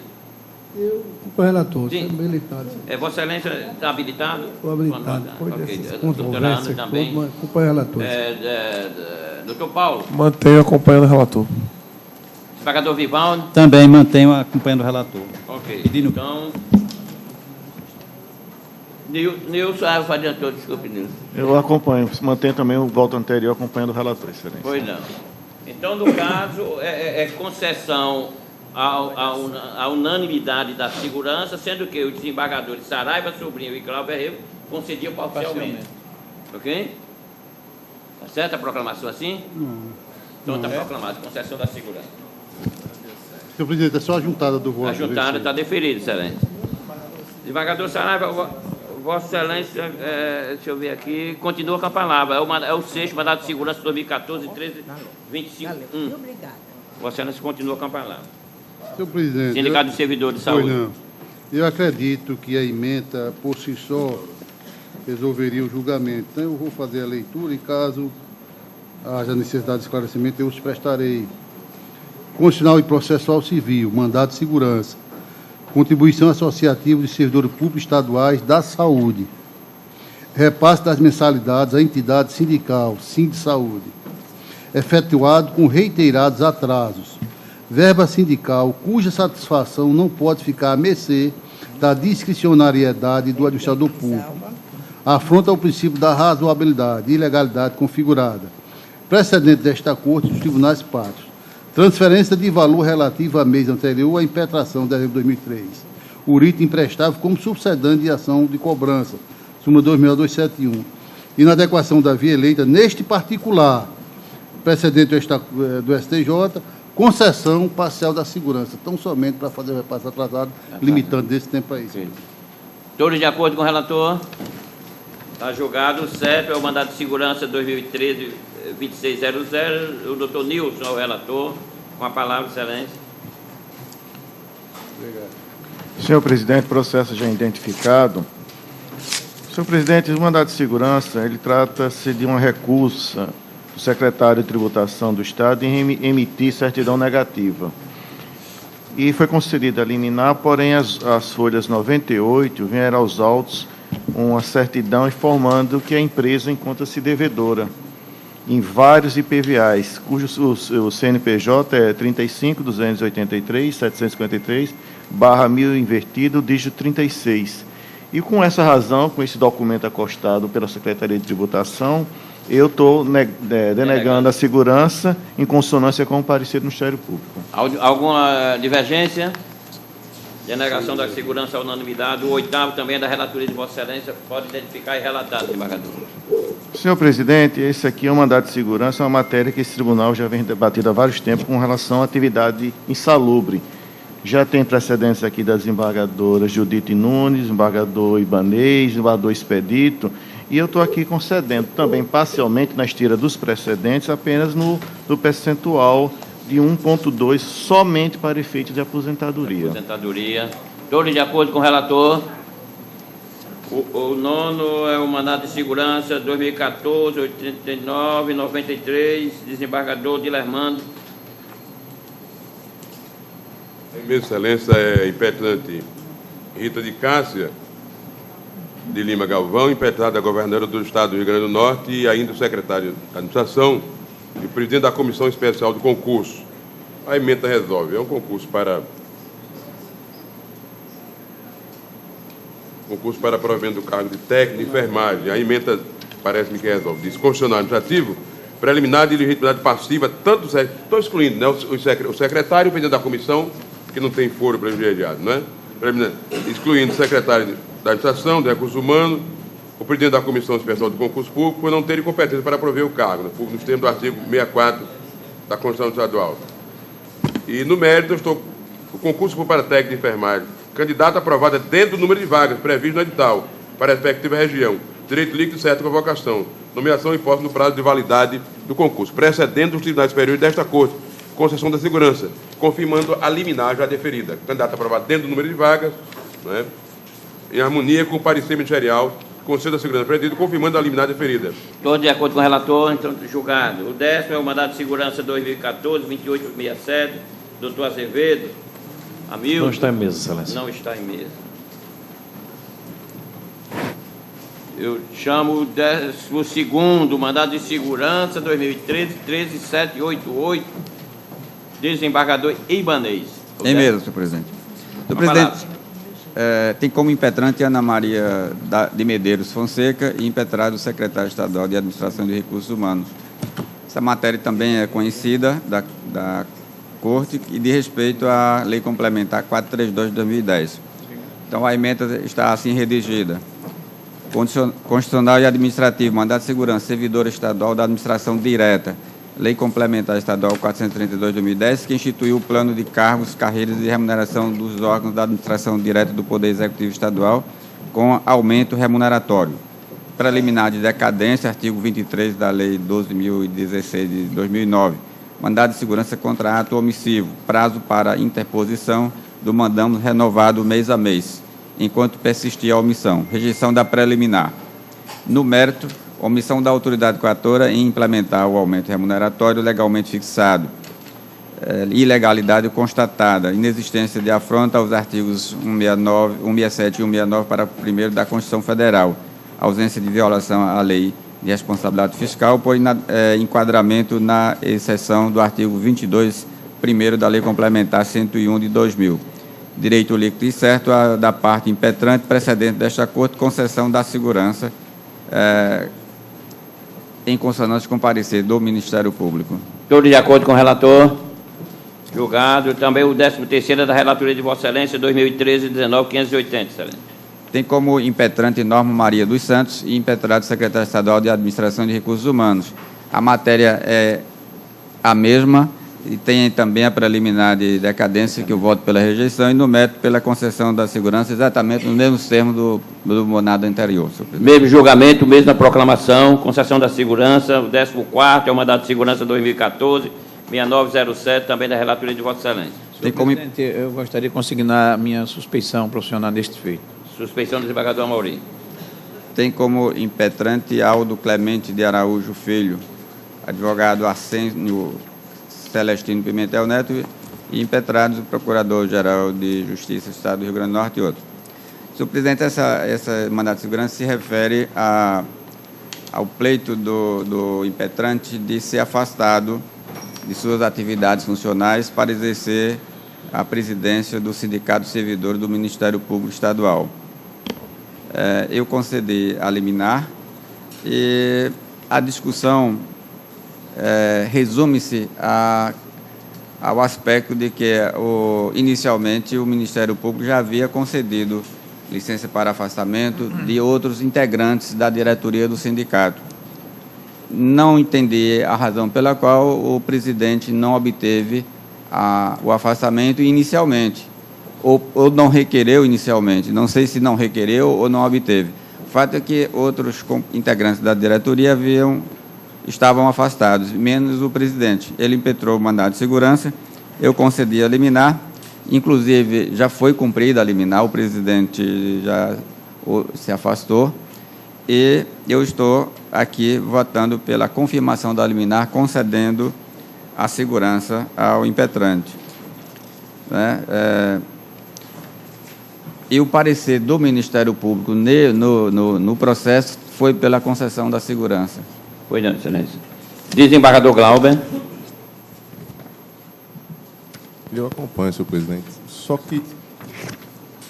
Eu acompanho o relator, estou habilitado. Vossa Excelência está habilitado? Estou habilitado. Doutora Ana também. Acompanho o relator. Doutor Paulo. Mantenho acompanhando o relator. Desembargador Vivaldo. Também mantenho acompanhando o relator. Ok. Então. Nilson, adiantou, desculpe, Nilson. Eu acompanho, mantenho também o voto anterior acompanhando o relator, excelência. Pois não. Então, no caso, concessão à unanimidade da segurança, sendo que os desembargadores Saraiva, Sobrinho e Cláudio Herrero concediam parcialmente. Ok? Está certo a proclamação assim? Não. Então está proclamado, concessão da segurança. Senhor presidente, é só a juntada do voto. A juntada está deferida, excelente. Desembargador Saraiva, Vossa Excelência, deixa eu ver aqui, continua com a palavra. É o 6º, mandado de segurança 2014, 13, 25. Obrigada. Vossa Excelência continua com a palavra. Senhor presidente. Sindicato de Servidores de Saúde. Não. Eu acredito que a emenda, por si só, resolveria o julgamento. Então, eu vou fazer a leitura e, caso haja necessidade de esclarecimento, eu os prestarei. Constitucional e processual civil, mandado de segurança, contribuição associativa de servidores públicos estaduais da saúde, repasse das mensalidades à entidade sindical, Sindsaúde, efetuado com reiterados atrasos, verba sindical cuja satisfação não pode ficar à mercê da discricionariedade do administrador público, afronta ao princípio da razoabilidade e ilegalidade configurada, precedente desta Corte e dos tribunais pátrios, transferência de valor relativo a mês anterior à impetração de dezembro de 2003, o item imprestável como subsedante de ação de cobrança, súmula 26271, inadequação da via eleita neste particular, precedente do STJ, concessão parcial da segurança, tão somente para fazer o repasse atrasado, limitando desse tempo aí. Todos de acordo com o relator? Está julgado. O CEP é o mandado de segurança 2013-2600. O doutor Nilson é o relator. Com a palavra, excelência. Obrigado. Senhor presidente, processo já identificado. Senhor presidente, o mandado de segurança, ele trata-se de uma recusa do secretário de Tributação do Estado em emitir certidão negativa. E foi concedida a liminar, porém as folhas 98 vieram aos autos uma certidão informando que a empresa encontra-se devedora em vários IPVAs, cujo o CNPJ é 35.283.753/1000 invertido, dígito 36. E com essa razão, com esse documento acostado pela Secretaria de Tributação, eu estou denegando a segurança em consonância com o parecer do Ministério Público. Alguma divergência? Denegação da segurança à unanimidade. O 8º também é da relatoria de Vossa Excelência. Pode identificar e relatar, desembargador. Senhor presidente, esse aqui é um mandado de segurança, é uma matéria que esse tribunal já vem debatido há vários tempos com relação à atividade insalubre. Já tem precedentes aqui das desembargadoras Judite Nunes, desembargador Ibanez, desembargador Expedito, e eu estou aqui concedendo também parcialmente na esteira dos precedentes, apenas no percentual de 1,2 somente para efeito de aposentadoria. Aposentadoria. Todos de acordo com o relator? O 9º é o mandado de segurança 2014, 89, 93, desembargador Dilermando. Minha Excelência, é impetrante Rita de Cássia de Lima Galvão, impetrada da governadora do Estado do Rio Grande do Norte, e ainda o secretário de Administração e o presidente da Comissão Especial do Concurso. A emenda resolve. É um concurso para provimento do cargo de técnico de enfermagem. A emenda parece-me que resolve. Diz constitucional administrativo, preliminar de legitimidade passiva, tanto estou excluindo, né, o secretário e o presidente da comissão, que não tem foro privilegiado, não é? Excluindo o secretário da Administração, de Recursos Humanos, o presidente da Comissão Especial do Concurso Público, por não terem competência para prover o cargo, nos termos do artigo 64 da Constituição Estadual. E, no mérito, o concurso público para técnico de enfermagem, candidato aprovado dentro do número de vagas previsto no edital, para a respectiva região, direito líquido e certo de convocação, nomeação e posse no prazo de validade do concurso, precedendo os tribunais superiores desta Corte, concessão da segurança, confirmando a liminar já deferida. Candidato aprovado dentro do número de vagas, né, em harmonia com o parecer ministerial, Conselho da Segurança Presidido, confirmando a liminar deferida. Todos de acordo com o relator, então julgado. O 10º é o mandado de segurança 2014, 2867, doutor Azevedo. Hamilton. Não está em mesa, excelência. Não está em mesa. Eu chamo o 12º, mandado de segurança 2013, 13788, desembargador Ibanez. Em mesa, senhor presidente. Senhor presidente, tem como impetrante Ana Maria de Medeiros Fonseca e impetrado o secretário estadual de Administração de Recursos Humanos. Essa matéria também é conhecida da Corte e de respeito à Lei Complementar 432 de 2010. Então, a emenda está assim redigida. Constitucional e administrativo, mandado de segurança, servidor estadual da administração direta, Lei Complementar Estadual 432 de 2010, que instituiu o plano de cargos, carreiras e remuneração dos órgãos da administração direta do Poder Executivo Estadual, com aumento remuneratório. Preliminar de decadência, artigo 23 da Lei 12.016 de 2009. Mandado de segurança contra ato omissivo. Prazo para interposição do mandado renovado mês a mês, enquanto persistir a omissão. Rejeição da preliminar. No mérito, omissão da autoridade coatora em implementar o aumento remuneratório legalmente fixado. Ilegalidade constatada. Inexistência de afronta aos artigos 169, 167 e 169, parágrafo 1º da Constituição Federal. Ausência de violação à lei de responsabilidade fiscal por enquadramento na exceção do artigo 22, primeiro da Lei Complementar 101 de 2000. Direito líquido e certo da parte impetrante precedente deste acordo, concessão da segurança em consonância com o parecer do Ministério Público. Todos de acordo com o relator? Julgado. Também o 13º da relatoria de Vossa Excelência, 2013-19-580, Excelência. Tem como impetrante Norma Maria dos Santos e impetrado secretário estadual de Administração de Recursos Humanos. A matéria é a mesma e tem também a preliminar de decadência, que eu voto pela rejeição, e no mérito pela concessão da segurança, exatamente nos mesmos termos do monado anterior. Mesmo julgamento, mesma proclamação, concessão da segurança, o 14º é o mandado de segurança 2014, 6907, também da relatoria de Vossa Excelência. Senhor presidente, eu gostaria de consignar a minha suspeição profissional neste feito. Suspeição do desembargador Amorim. Tem como impetrante Aldo Clemente de Araújo Filho, advogado Arsênio Celestino Pimentel Neto e impetrados o Procurador-Geral de Justiça do Estado do Rio Grande do Norte e outros. Senhor presidente, essa mandado de segurança se refere ao pleito do impetrante de ser afastado de suas atividades funcionais para exercer a presidência do Sindicato Servidor do Ministério Público Estadual. Eu concedi a liminar e a discussão resume-se ao aspecto de que, inicialmente, o Ministério Público já havia concedido licença para afastamento de outros integrantes da diretoria do sindicato. Não entendi a razão pela qual o presidente não obteve o afastamento inicialmente, ou não requereu inicialmente. Não sei se não requereu ou não obteve. O fato é que outros integrantes da diretoria estavam afastados, menos o presidente. Ele impetrou o mandado de segurança, eu concedi a liminar, inclusive já foi cumprida a liminar, o presidente já se afastou, e eu estou aqui votando pela confirmação da liminar, concedendo a segurança ao impetrante. E o parecer do Ministério Público no processo foi pela concessão da segurança. Pois não, Excelência. Desembargador Glauber. Eu acompanho, senhor presidente. Só que,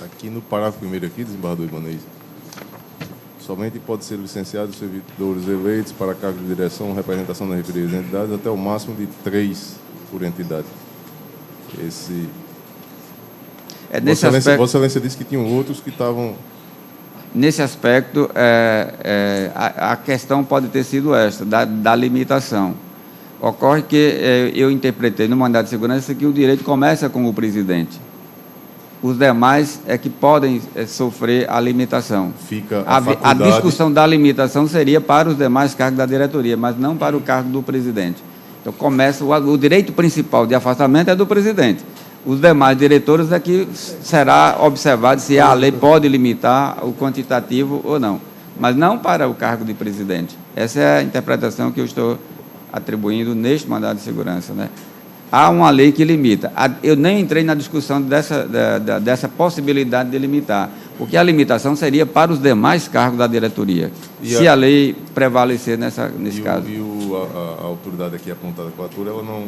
aqui no parágrafo 1º aqui, desembargador Ibanez, somente pode ser licenciado os servidores eleitos para cargo de direção ou representação das referidas entidades até o máximo de 3 por entidade. Vossa Excelência disse que tinham outros que estavam... Nesse aspecto, a questão pode ter sido esta, da limitação. Ocorre que eu interpretei no mandado de segurança que o direito começa com o presidente. Os demais é que podem sofrer a limitação. Fica a discussão da limitação seria para os demais cargos da diretoria, mas não para o cargo do presidente. Então, começa o direito principal de afastamento é do presidente. Os demais diretores é que será observado se a lei pode limitar o quantitativo ou não, mas não para o cargo de presidente. Essa é a interpretação que eu estou atribuindo neste mandado de segurança, né? Há uma lei que limita. Eu nem entrei na discussão dessa possibilidade de limitar, porque a limitação seria para os demais cargos da diretoria, se a lei prevalecer nesse caso. A autoridade aqui apontada com a atura, ela não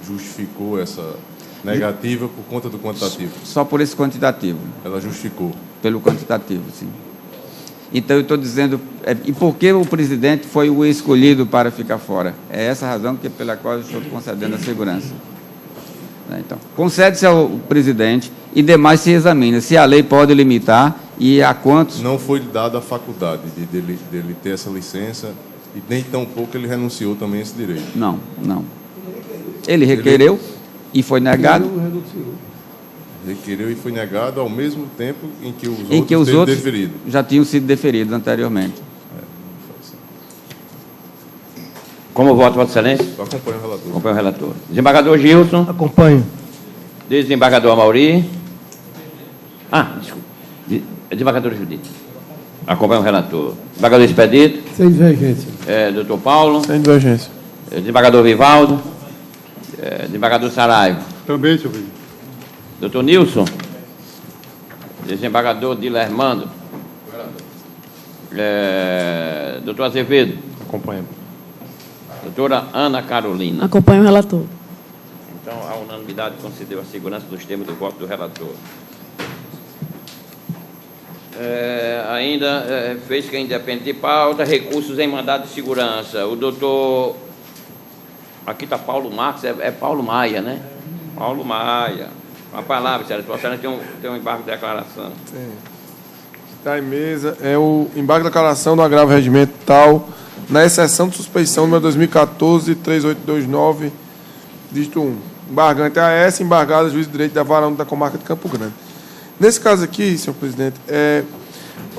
justificou essa negativa por conta do quantitativo? Só por esse quantitativo. Ela justificou? Pelo quantitativo, sim. Então, eu estou dizendo... E por que o presidente foi o escolhido para ficar fora? É essa a razão pela qual eu estou concedendo a segurança. Então, concede-se ao presidente e demais se examina se a lei pode limitar e a quantos... Não foi dada a faculdade dele ter essa licença e nem tampouco ele renunciou também a esse direito? Não. Ele requereu... E foi negado? requereu e foi negado ao mesmo tempo em que os em que os outros deferido. já tinham sido deferidos anteriormente. Como voto, Vossa Excelência? Eu acompanho o relator. Acompanho o relator. Desembargador Gilson. Acompanho. Desembargador Amauri. Desculpa. Desembargador Judite. Acompanho o relator. Desembargador Expedito. Sem divergência. Doutor Paulo. Sem divergência. Desembargador Vivaldo. Desembargador Saraiva. Também, senhor presidente. Doutor Nilson. Desembargador Dilermando. Doutor Azevedo. Acompanho. Doutora Ana Carolina. Acompanho o relator. Então, a unanimidade concedeu a segurança dos termos do voto do relator. Ainda fez que independe de pauta, recursos em mandado de segurança. O doutor... Aqui está Paulo Marques, é Paulo Maia, né? Paulo Maia. Uma palavra, Sérgio. Vossa Excelência tem um embargo de declaração. Sim. Está em mesa. É o embargo de declaração do agravo regimental na exceção de suspeição número 2014-3829, dígito 1. Embargante AS, embargado juiz de direito da Vara Única da Comarca de Campo Grande. Nesse caso aqui, senhor presidente,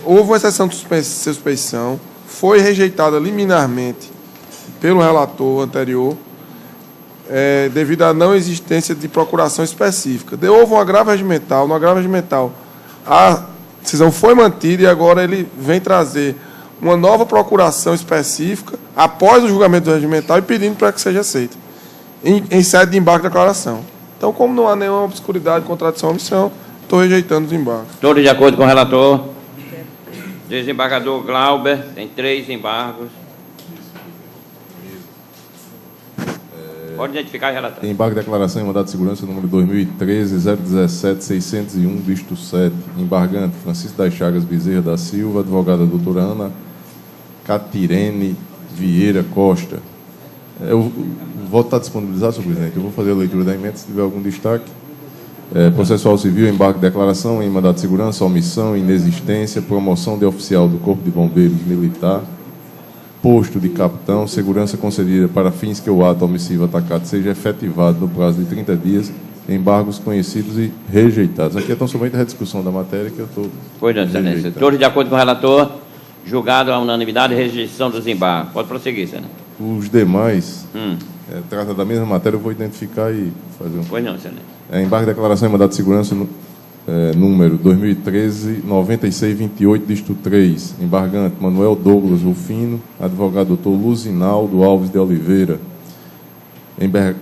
houve uma exceção de suspeição, foi rejeitada liminarmente pelo relator anterior, devido à não existência de procuração específica. Houve um agravo regimental. No agravo regimental, a decisão foi mantida e agora ele vem trazer uma nova procuração específica após o julgamento do regimental e pedindo para que seja aceita, em sede de embargo de declaração. Então, como não há nenhuma obscuridade, contradição ou omissão, estou rejeitando os embargos. Todos de acordo com o relator? Desembargador Glauber, tem 3 embargos. Pode identificar e relatar. Embargo de declaração em mandado de segurança número 2013-017-601, dígito 7. Embargante Francisco das Chagas Bezerra da Silva, advogada doutora Ana Catirene Vieira Costa. O voto está disponibilizado, senhor presidente. Eu vou fazer a leitura da emenda, se tiver algum destaque. Processual civil, embargo de declaração em mandado de segurança, omissão, inexistência, promoção de oficial do Corpo de Bombeiros Militar, posto de capitão, segurança concedida para fins que o ato omissivo atacado seja efetivado no prazo de 30 dias, embargos conhecidos e rejeitados. Aqui é tão somente a rediscussão da matéria que eu estou... Pois não, excelência. Todos de acordo com o relator, julgado a unanimidade e rejeição dos embargos. Pode prosseguir, excelência. Os demais, trata da mesma matéria, eu vou identificar e fazer um... Pois não, excelência. Embargo de declaração em mandado de segurança número 2013-9628, dígito 3. Embargante Manuel Douglas Rufino, advogado doutor Luzinaldo Alves de Oliveira.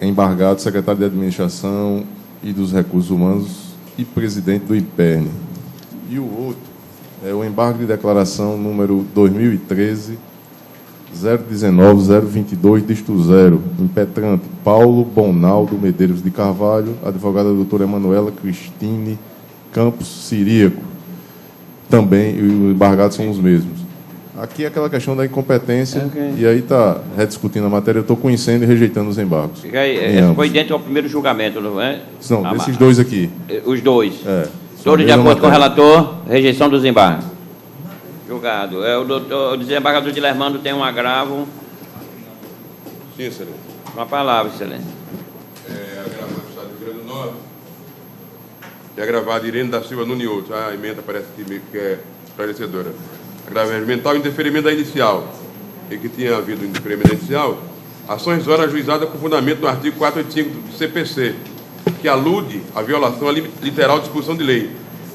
Embargado secretário de Administração e dos Recursos Humanos e presidente do IPERN. E o outro é o embargo de declaração número 2013-019-022, dígito 0. Impetrante Paulo Bonaldo Medeiros de Carvalho, advogada doutora Emanuela Cristine Campos Ciríaco. Também, e os embargados são os mesmos. Aqui é aquela questão da incompetência, e aí está rediscutindo a matéria, eu estou conhecendo e rejeitando os embargos. Foi dentro do primeiro julgamento, não é? Não, desses dois aqui. Os dois. Todos de acordo com o relator, rejeição dos embargos. Julgado. O desembargador Dilermando tem um agravo. Sim, excelência. Uma palavra, excelência. Agravado do Estado do Rio Grande do Norte. É agravado Irene da Silva Nunes. A emenda parece que é esclarecedora. Agravo regimental, indeferimento da inicial. E que tinha havido indeferimento da inicial, ação rescisória ajuizada com fundamento no artigo 485 do CPC, que alude à violação literal de disposição de lei.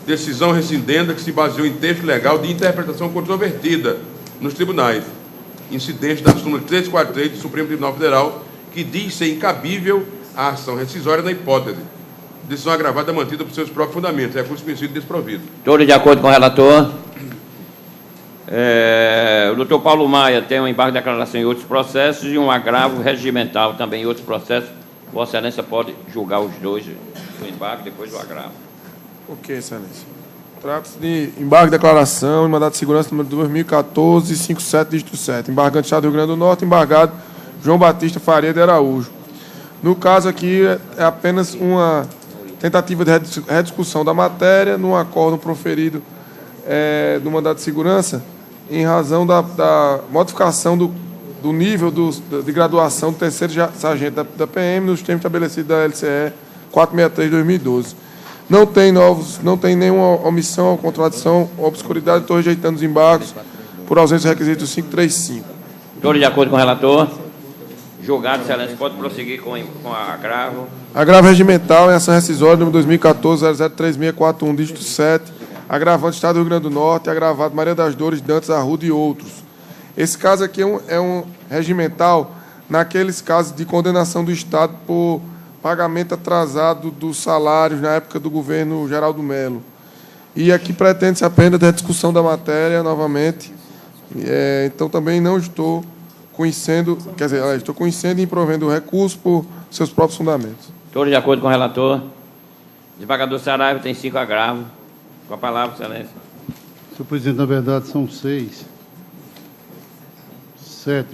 Decisão rescindenda que se baseou em texto legal de interpretação controvertida nos tribunais. Incidente da súmula 343 do Supremo Tribunal Federal, que diz ser incabível a ação rescisória na hipótese. Decisão agravada mantida por seus próprios fundamentos. Recurso conhecido desprovido. Todos de acordo com o relator? O doutor Paulo Maia tem um embargo de declaração em outros processos e um agravo regimental também em outros processos. Vossa Excelência pode julgar os dois, o embargo e depois o agravo. Ok, excelência. Trata-se de embargo de declaração em mandado de segurança número 2014-57, dígito 7. Embargante Estado do Rio Grande do Norte, embargado João Batista Faria de Araújo. No caso aqui, é apenas uma tentativa de rediscussão da matéria num acordo proferido do mandado de segurança em razão da modificação do nível de graduação do terceiro sargento da PM nos termos estabelecidos da LCE 463 de 2012. Não tem nenhuma omissão, contradição ou obscuridade. Estou rejeitando os embargos por ausência do requisito 535. Todos de acordo com o relator? Julgado, excelência. Pode prosseguir com a agravo. Agravo regimental em ação rescisória número 2014-003641, dígito 7, agravante Estado do Rio Grande do Norte, agravado Maria das Dores, Dantas, Arruda e outros. Esse caso aqui é um regimental naqueles casos de condenação do Estado por pagamento atrasado dos salários na época do governo Geraldo Melo. E aqui pretende-se apenas a discussão da matéria novamente. Então, também não estou conhecendo, estou conhecendo e improvendo o recurso por seus próprios fundamentos. Todos de acordo com o relator? Desembargador Saraiva tem 5 agravos. Com a palavra, excelência. Senhor presidente, na verdade são 6. 7.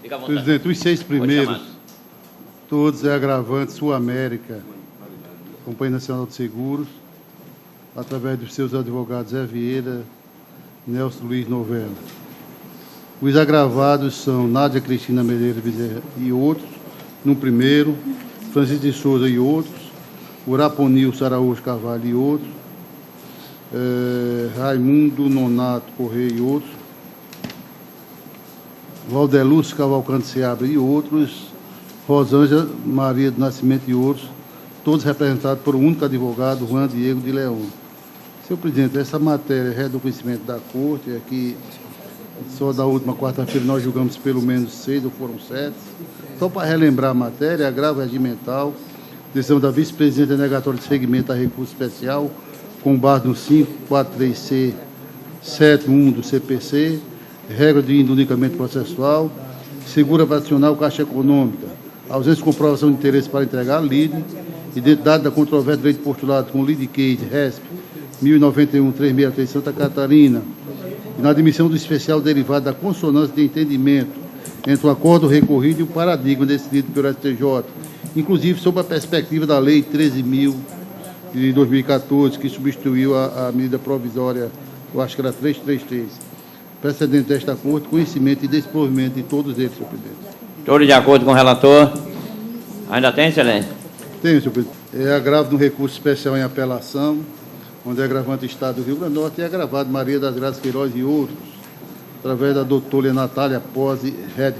Fica à vontade. Presidente, os 6 primeiros, todos é agravante Sul América, Companhia Nacional de Seguros, através dos seus advogados Zé Vieira, Nelson Luiz Novella. Os agravados são Nádia Cristina Medeiros Bezerra e outros, no primeiro, Francisco de Souza e outros, Uraponil Araújo Carvalho e outros, Raimundo Nonato Correia e outros, Valdelúcio Cavalcante Seabra e outros, Rosângela Maria do Nascimento e outros, todos representados por um único advogado, Juan Diego de Leão. Senhor presidente, essa matéria é do conhecimento da Corte, aqui só da última quarta-feira nós julgamos pelo menos 6 ou foram 7. Só para relembrar a matéria, agravo regimental, decisão da vice-presidenta negatória de segmento a recurso especial, com base no 543C71 do CPC, regra de indunicamento processual, segura vacional, caixa econômica, ausência de comprovação de interesse para entregar lide, identidade da controvérsia de direito postulado com lide case RESP 1091-363 Santa Catarina, inadmissão do especial derivado da consonância de entendimento entre o acordo recorrido e o paradigma decidido pelo STJ, inclusive sob a perspectiva da Lei 13.000 de 2014, que substituiu a medida provisória, eu acho que era 333. Precedente desta Corte, conhecimento e desprovimento de todos eles, senhor presidente. Todos de acordo com o relator? Ainda tem, excelência? Tenho, senhor presidente. É agravo no recurso especial em apelação, onde é agravante Estado do Rio Grande do Norte e agravado Maria das Graças Queiroz e outros, através da doutora Natália Pose Red.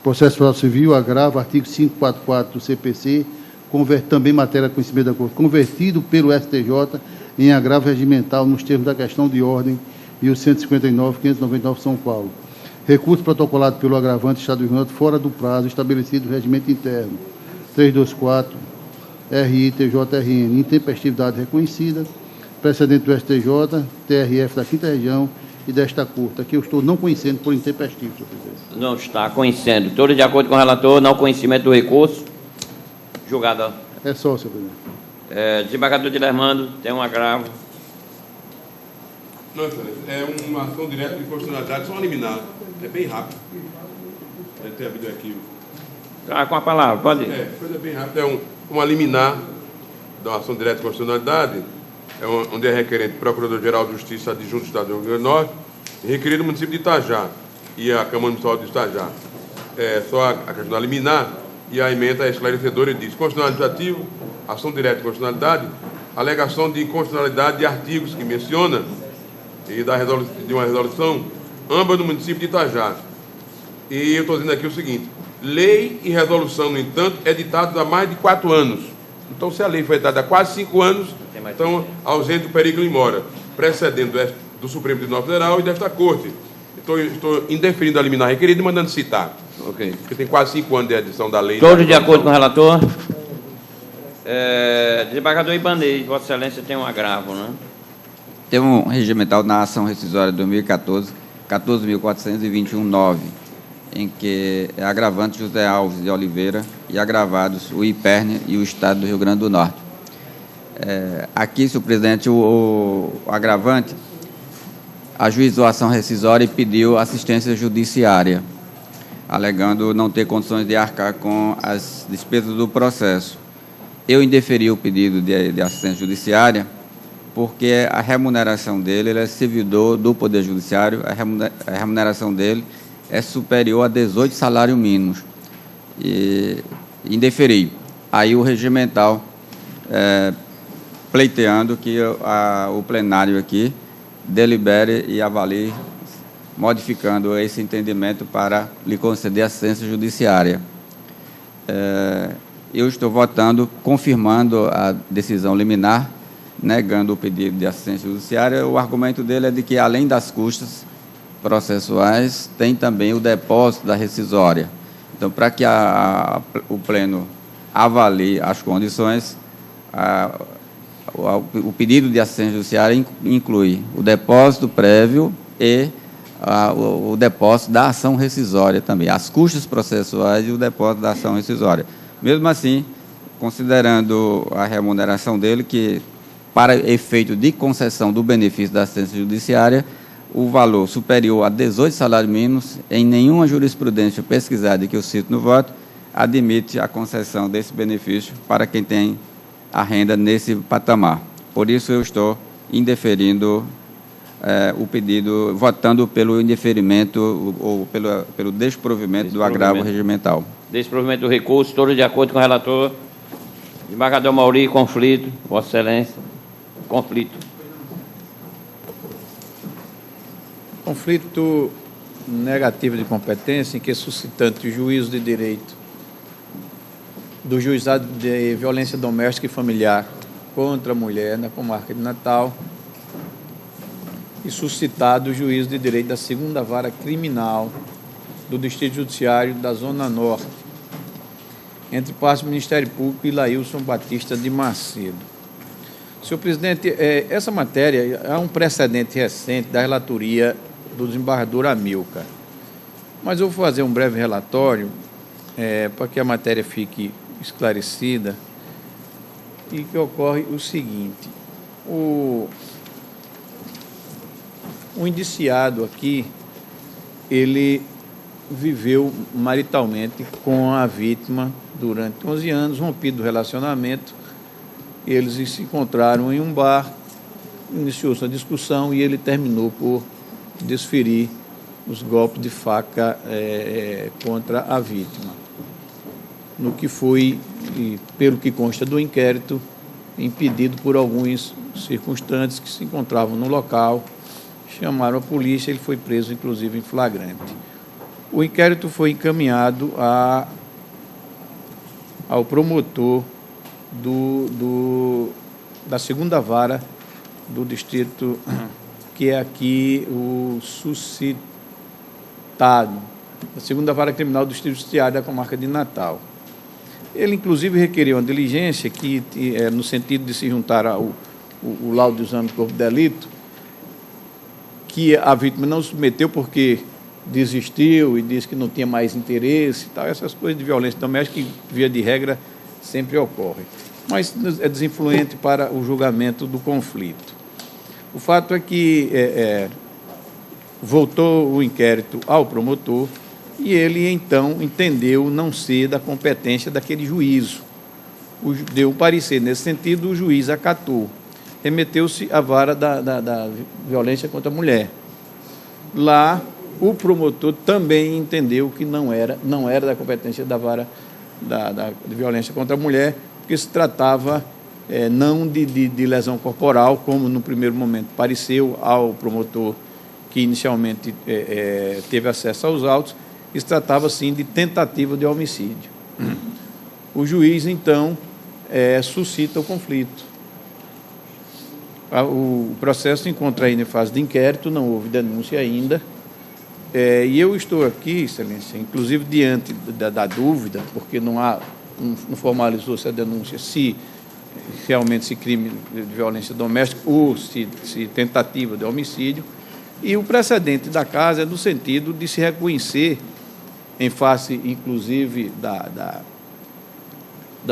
Processo Civil, agravo, artigo 544 do CPC, também matéria de conhecimento da Corte, convertido pelo STJ em agravo regimental nos termos da questão de ordem 1159-599 São Paulo. Recurso protocolado pelo agravante Estado do Rio Grande do Norte fora do prazo estabelecido no regimento interno 324 RI TJRN, intempestividade reconhecida, precedente do STJ, TRF da 5ª Região e desta Corte. Aqui eu estou não conhecendo por intempestivo, senhor presidente. Não está conhecendo. Todos de acordo com o relator, não conhecimento do recurso. Julgado. É só, senhor presidente. Desembargador Dilermando, tem um agravo. Não, excelência. É uma ação direta de constitucionalidade, só uma liminar. É bem rápido. Deve ter havido aqui. Com a palavra, pode ir. Coisa bem rápida. É uma liminar da ação direta de constitucionalidade, onde é requerente o Procurador-Geral de Justiça adjunto do Estado do Rio Grande do Norte, requerido o município de Itajá e a Câmara Municipal de Itajá. Só a questão da liminar e a emenda é esclarecedora e diz: constitucional administrativo, ação direta de constitucionalidade, alegação de inconstitucionalidade de artigos que menciona e de uma resolução, ambas do município de Itajá. E eu estou dizendo aqui o seguinte: lei e resolução, no entanto, editados há mais de 4 anos. Então, se a lei foi editada há quase 5 anos, então, ausente o perigo em mora, precedendo do Supremo Tribunal Federal e desta Corte. Então, eu estou indeferindo a liminar requerida e mandando citar. Ok. Porque tem quase 5 anos de edição da lei. Todos de acordo com o relator? Desembargador Ibanez, Vossa Excelência tem um agravo, né? Tem um regimental na ação rescisória de 2014, 14.421.9, em que é agravante José Alves de Oliveira e agravados o IPERN e o Estado do Rio Grande do Norte. Aqui, senhor presidente, o agravante ajuizou a ação rescisória e pediu assistência judiciária, alegando não ter condições de arcar com as despesas do processo. Eu indeferi o pedido de assistência judiciária porque a remuneração dele, ele é servidor do Poder Judiciário, a remuneração dele é superior a 18 salários mínimos. E indeferir. Aí o regimental pleiteando que o plenário aqui delibere e avalie, modificando esse entendimento para lhe conceder assistência judiciária. Eu estou votando, confirmando a decisão liminar, negando o pedido de assistência judiciária. O argumento dele é de que, além das custas processuais, tem também o depósito da rescisória. Então, para que o Pleno avalie as condições, o pedido de assistência judiciária inclui o depósito prévio e o depósito da ação rescisória também, as custas processuais e o depósito da ação rescisória. Mesmo assim, considerando a remuneração dele, que para efeito de concessão do benefício da assistência judiciária, o valor superior a 18 salários mínimos, em nenhuma jurisprudência pesquisada que eu cito no voto, admite a concessão desse benefício para quem tem a renda nesse patamar. Por isso, eu estou indeferindo o pedido, votando pelo indeferimento ou pelo desprovimento do agravo regimental. Desprovimento do recurso, todos de acordo com o relator. Desembargador Mauri, conflito. Vossa Excelência, conflito. Conflito negativo de competência em que suscitante o juízo de direito do juizado de violência doméstica e familiar contra a mulher na comarca de Natal e suscitado o juízo de direito da 2ª Vara Criminal do Distrito Judiciário da Zona Norte, entre partes do Ministério Público e Laílson Batista de Macedo. Senhor presidente, essa matéria é um precedente recente da relatoria do desembargador Amilcar. Mas eu vou fazer um breve relatório para que a matéria fique esclarecida e que ocorre o seguinte. O indiciado aqui, ele viveu maritalmente com a vítima durante 11 anos, rompido o relacionamento. Eles se encontraram em um bar, iniciou-se a discussão e ele terminou por desferir os golpes de faca contra a vítima. No que foi, pelo que consta do inquérito, impedido por alguns circunstantes que se encontravam no local, chamaram a polícia, ele foi preso, inclusive, em flagrante. O inquérito foi encaminhado ao promotor da 2ª Vara do Distrito, que é aqui o suscitado, da 2ª Vara Criminal do Distrito Judiciário da comarca de Natal. Ele, inclusive, requeriu uma diligência que, no sentido de se juntar ao laudo de exame do corpo de delito, que a vítima não submeteu porque desistiu e disse que não tinha mais interesse e tal. Essas coisas de violência doméstica que, via de regra, sempre ocorrem. Mas é desinfluente para o julgamento do conflito. O fato é que voltou o inquérito ao promotor e ele, então, entendeu não ser da competência daquele juízo. Deu um parecer nesse sentido, o juiz acatou. Remeteu-se à vara da violência contra a mulher. Lá, o promotor também entendeu que não era da competência da vara de violência contra a mulher, porque se tratava não de lesão corporal, como no primeiro momento pareceu ao promotor que inicialmente teve acesso aos autos, se tratava, sim, de tentativa de homicídio. O juiz, então, suscita o conflito. O processo se encontra ainda em fase de inquérito, não houve denúncia ainda, e eu estou aqui, Excelência, inclusive diante da dúvida, porque não formalizou-se a denúncia se realmente se crime de violência doméstica ou se tentativa de homicídio, e o precedente da casa é no sentido de se reconhecer, em face, inclusive, da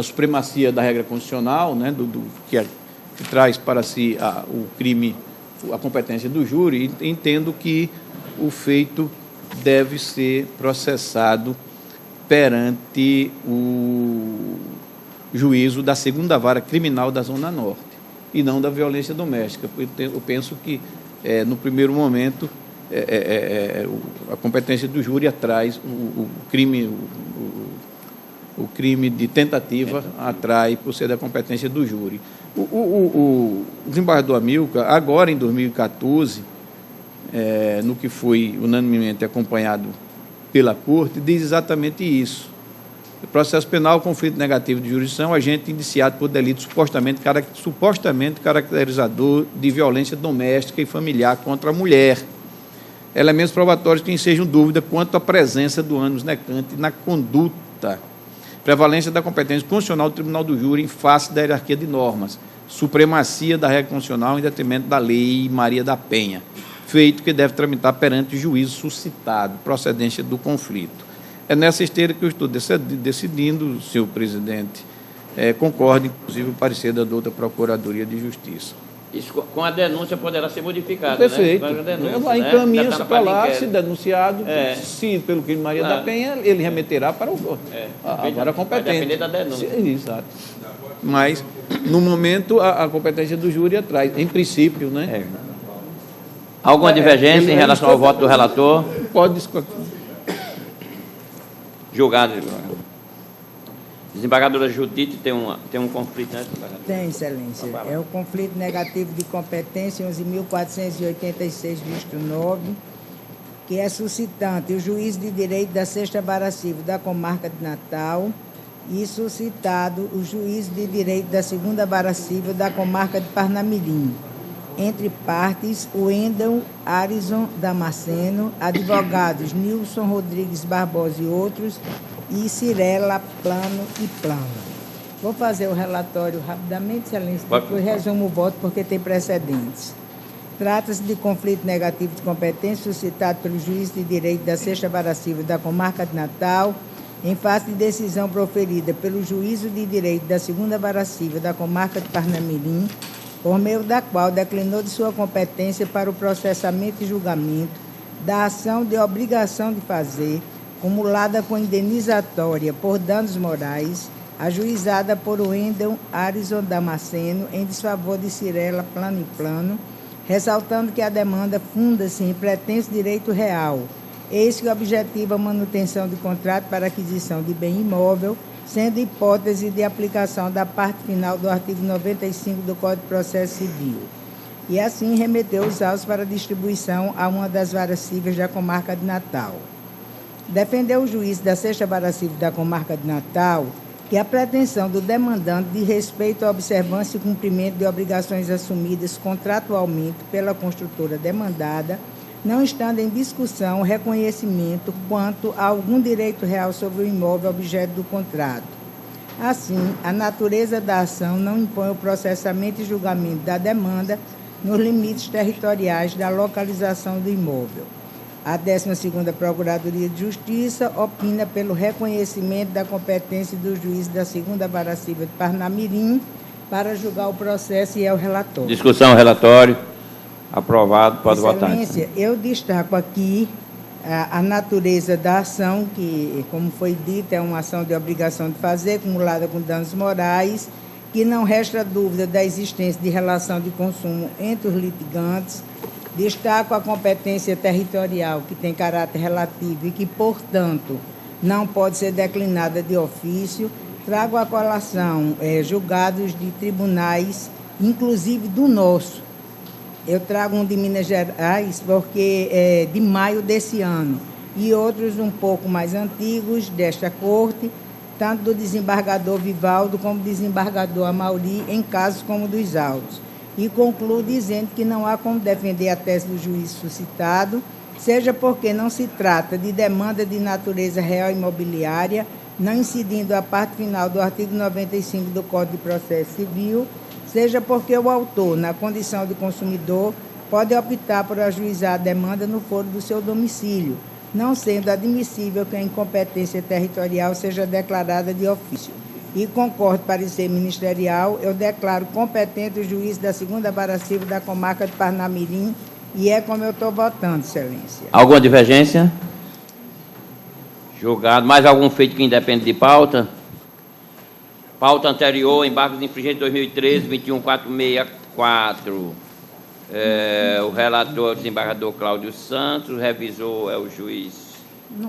supremacia da regra constitucional, né, que traz para si o crime, a competência do júri, entendo que o feito deve ser processado perante o juízo da 2ª Vara Criminal da Zona Norte e não da violência doméstica. Eu penso que, no primeiro momento, a competência do júri atrás o crime, o crime de tentativa atrai por ser da competência do júri. O desembargador Amilcar, agora em 2014, no que foi unanimemente acompanhado pela Corte, diz exatamente isso. O processo penal, conflito negativo de jurisdição, agente indiciado por delito supostamente caracterizador de violência doméstica e familiar contra a mulher. Elementos probatórios que ensejam dúvida quanto à presença do ânus necante na conduta. Prevalência da competência constitucional do Tribunal do Júri em face da hierarquia de normas. Supremacia da regra constitucional em detrimento da Lei Maria da Penha. Feito que deve tramitar perante o juízo suscitado, procedência do conflito. É nessa esteira que eu estou decidindo, senhor presidente, concordo, inclusive, o parecer da doutora Procuradoria de Justiça. Isso com a denúncia poderá ser modificado, perfeito, né? Denúncia, encaminha-se para lá, se denunciado, se pelo crime Maria da Penha, ele remeterá para o agora competente. Vai depender da denúncia. Exato. Mas, no momento, a competência do júri atrás, em princípio, né? Alguma divergência em relação ao voto do relator? Pode. Julgado. Desembargadora Judite tem um conflito, né, desembargadora? Tem, excelência. É o conflito negativo de competência 11.486, visto 9, que é suscitante o juiz de direito da 6ª Vara Civil da Comarca de Natal e suscitado o juiz de direito da 2ª Vara Civil da Comarca de Parnamirim. Entre partes, o Wendel Arison Damasceno, advogados Nilson Rodrigues Barbosa e outros, e Cirela Plano e Plano. Vou fazer o relatório rapidamente, excelência, depois resumo o voto porque tem precedentes. Trata-se de conflito negativo de competência suscitado pelo juiz de direito da 6ª Vara Civil da Comarca de Natal, em face de decisão proferida pelo juízo de direito da 2ª Vara Civil da Comarca de Parnamirim, por meio da qual declinou de sua competência para o processamento e julgamento da ação de obrigação de fazer, cumulada com indenizatória por danos morais, ajuizada por Wendel Arison Damasceno em desfavor de Cirela Plano e Plano, ressaltando que a demanda funda-se em pretenso direito real, eis que objetiva a manutenção de contrato para aquisição de bem imóvel, sendo hipótese de aplicação da parte final do artigo 95 do Código de Processo Civil. E assim remeteu os autos para distribuição a uma das varas cíveis da Comarca de Natal. Defendeu o juiz da 6ª Vara Civil da Comarca de Natal que a pretensão do demandante de respeito à observância e cumprimento de obrigações assumidas contratualmente pela construtora demandada, não estando em discussão o reconhecimento quanto a algum direito real sobre o imóvel objeto do contrato. Assim, a natureza da ação não impõe o processamento e julgamento da demanda nos limites territoriais da localização do imóvel. A 12ª Procuradoria de Justiça opina pelo reconhecimento da competência do juiz da 2ª Vara Civil de Parnamirim para julgar o processo e é o relatório. Discussão, relatório. Aprovado, pode votar. Excelência, eu destaco aqui a natureza da ação, que, como foi dito, é uma ação de obrigação de fazer, acumulada com danos morais, que não resta dúvida da existência de relação de consumo entre os litigantes. Destaco a competência territorial, que tem caráter relativo e que, portanto, não pode ser declinada de ofício. Trago à colação julgados de tribunais, inclusive do nosso. Eu trago um de Minas Gerais, porque é de maio desse ano, e outros um pouco mais antigos desta corte, tanto do desembargador Vivaldo como do desembargador Amauri, em casos como dos autos. E concluo dizendo que não há como defender a tese do juiz suscitado, seja porque não se trata de demanda de natureza real imobiliária, não incidindo a parte final do artigo 95 do Código de Processo Civil, seja porque o autor, na condição de consumidor, pode optar por ajuizar a demanda no foro do seu domicílio, não sendo admissível que a incompetência territorial seja declarada de ofício. E concordo parecer ministerial, eu declaro competente o juiz da 2ª Vara Civil da Comarca de Parnamirim e é como eu estou votando, excelência. Alguma divergência? Julgado. Mais algum feito que independe de pauta? Pauta anterior, embargos infringentes 2013, 21464. O relator é o desembargador Cláudio Santos, o revisor é o juiz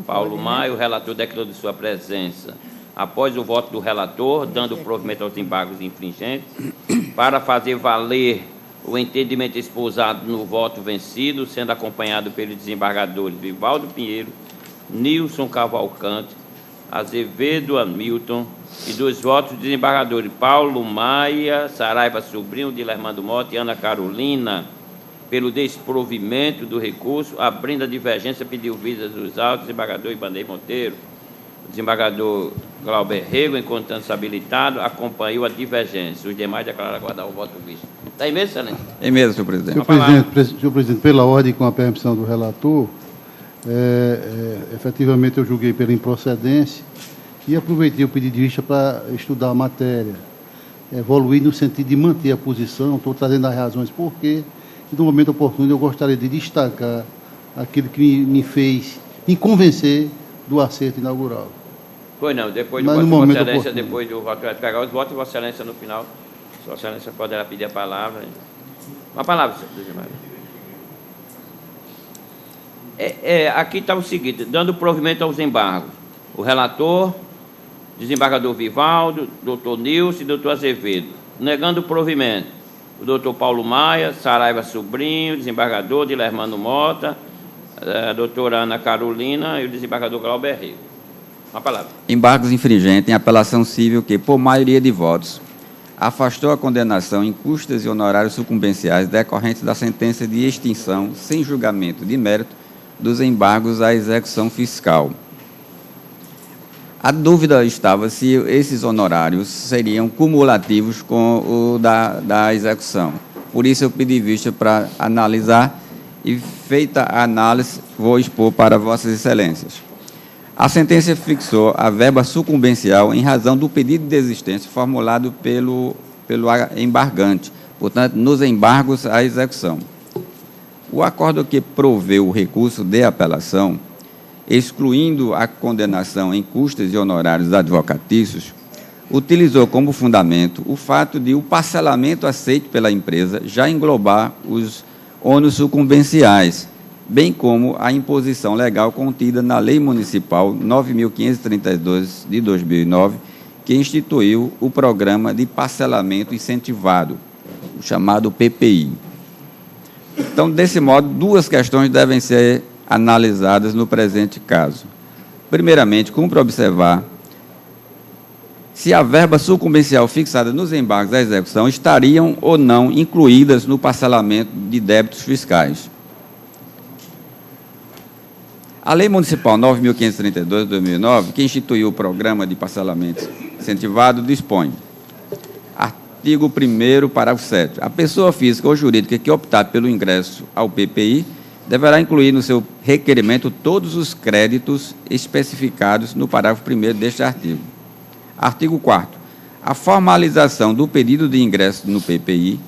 Paulo Maia, o relator declarou de sua presença. após o voto do relator, dando provimento aos embargos infringentes, para fazer valer o entendimento esposado no voto vencido, sendo acompanhado pelos desembargadores Vivaldo Pinheiro, Nilson Cavalcante, Azevedo Hamilton, e dos votos dos desembargadores Paulo Maia, Saraiva Sobrinho, Dilermando Mota e Ana Carolina, pelo desprovimento do recurso, abrindo a divergência, pediu vistas dos autos, desembargador Ibanez Monteiro. O desembargador Glauber Rego, enquanto habilitado, acompanhou a divergência. Os demais declararam aguardar o voto visto. Está em mesa, excelência? Em mesa, senhor presidente. Senhor presidente, pela ordem com a permissão do relator, efetivamente eu julguei pela improcedência e aproveitei o pedido de vista para estudar a matéria. Evoluir no sentido de manter a posição, estou trazendo as razões porque, e no momento oportuno, eu gostaria de destacar aquilo que me fez me convencer do acerto inaugural. Pois não, depois do voto de Vossa Excelência, depois do voto, vai pegar os votos de Vossa Excelência no final. Vossa Excelência poderá pedir a palavra. Uma palavra, senhor presidente. Aqui está o seguinte, dando provimento aos embargos. O relator, desembargador Vivaldo, doutor Nilson e doutor Azevedo. Negando o provimento, o doutor Paulo Maia, Saraiva Sobrinho, desembargador Dilermando Mota, a doutora Ana Carolina e o desembargador Glauber Rego. Uma palavra. Embargos infringentes em apelação civil que, por maioria de votos, afastou a condenação em custas e honorários sucumbenciais decorrentes da sentença de extinção, sem julgamento de mérito, dos embargos à execução fiscal. A dúvida estava se esses honorários seriam cumulativos com o da execução. Por isso, eu pedi vista para analisar e, feita a análise, vou expor para Vossas Excelências. A sentença fixou a verba sucumbencial em razão do pedido de desistência formulado pelo embargante, portanto, nos embargos à execução. O acordo que proveu o recurso de apelação, excluindo a condenação em custas e honorários advocatícios, utilizou como fundamento o fato de o parcelamento aceito pela empresa já englobar os ônus sucumbenciais, bem como a imposição legal contida na Lei Municipal 9.532 de 2009, que instituiu o Programa de Parcelamento Incentivado, o chamado PPI. Então, desse modo, duas questões devem ser analisadas no presente caso. Primeiramente, cumpre observar se a verba sucumbencial fixada nos embargos à execução estariam ou não incluídas no parcelamento de débitos fiscais. A Lei Municipal 9.532 de 2009, que instituiu o Programa de Parcelamento Incentivado, dispõe, artigo 1º, parágrafo 7º, a pessoa física ou jurídica que optar pelo ingresso ao PPI deverá incluir no seu requerimento todos os créditos especificados no parágrafo 1º deste artigo. Artigo 4º. A formalização do pedido de ingresso no PPI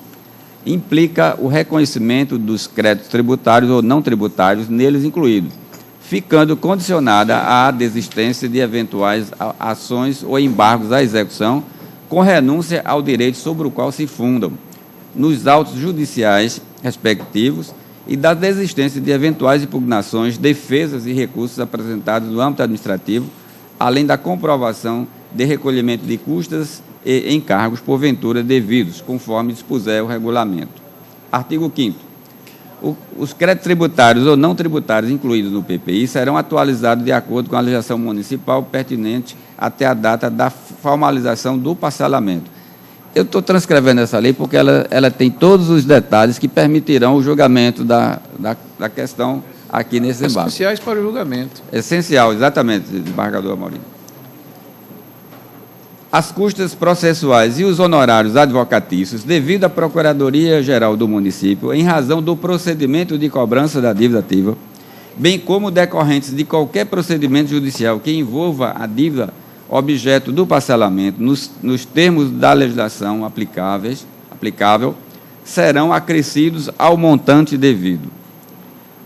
implica o reconhecimento dos créditos tributários ou não tributários neles incluídos, ficando condicionada à desistência de eventuais ações ou embargos à execução, com renúncia ao direito sobre o qual se fundam, nos autos judiciais respectivos, e da desistência de eventuais impugnações, defesas e recursos apresentados no âmbito administrativo, além da comprovação de recolhimento de custas e encargos, porventura devidos, conforme dispuser o regulamento. Artigo 5º. Os créditos tributários ou não tributários incluídos no PPI serão atualizados de acordo com a legislação municipal pertinente até a data da formalização do parcelamento. Eu estou transcrevendo essa lei porque ela tem todos os detalhes que permitirão o julgamento da questão aqui nesse embate. Essenciais para o julgamento. Essencial, exatamente, desembargador Amorim. As custas processuais e os honorários advocatícios devido à Procuradoria-Geral do município em razão do procedimento de cobrança da dívida ativa, bem como decorrentes de qualquer procedimento judicial que envolva a dívida objeto do parcelamento nos termos da legislação aplicável, serão acrescidos ao montante devido.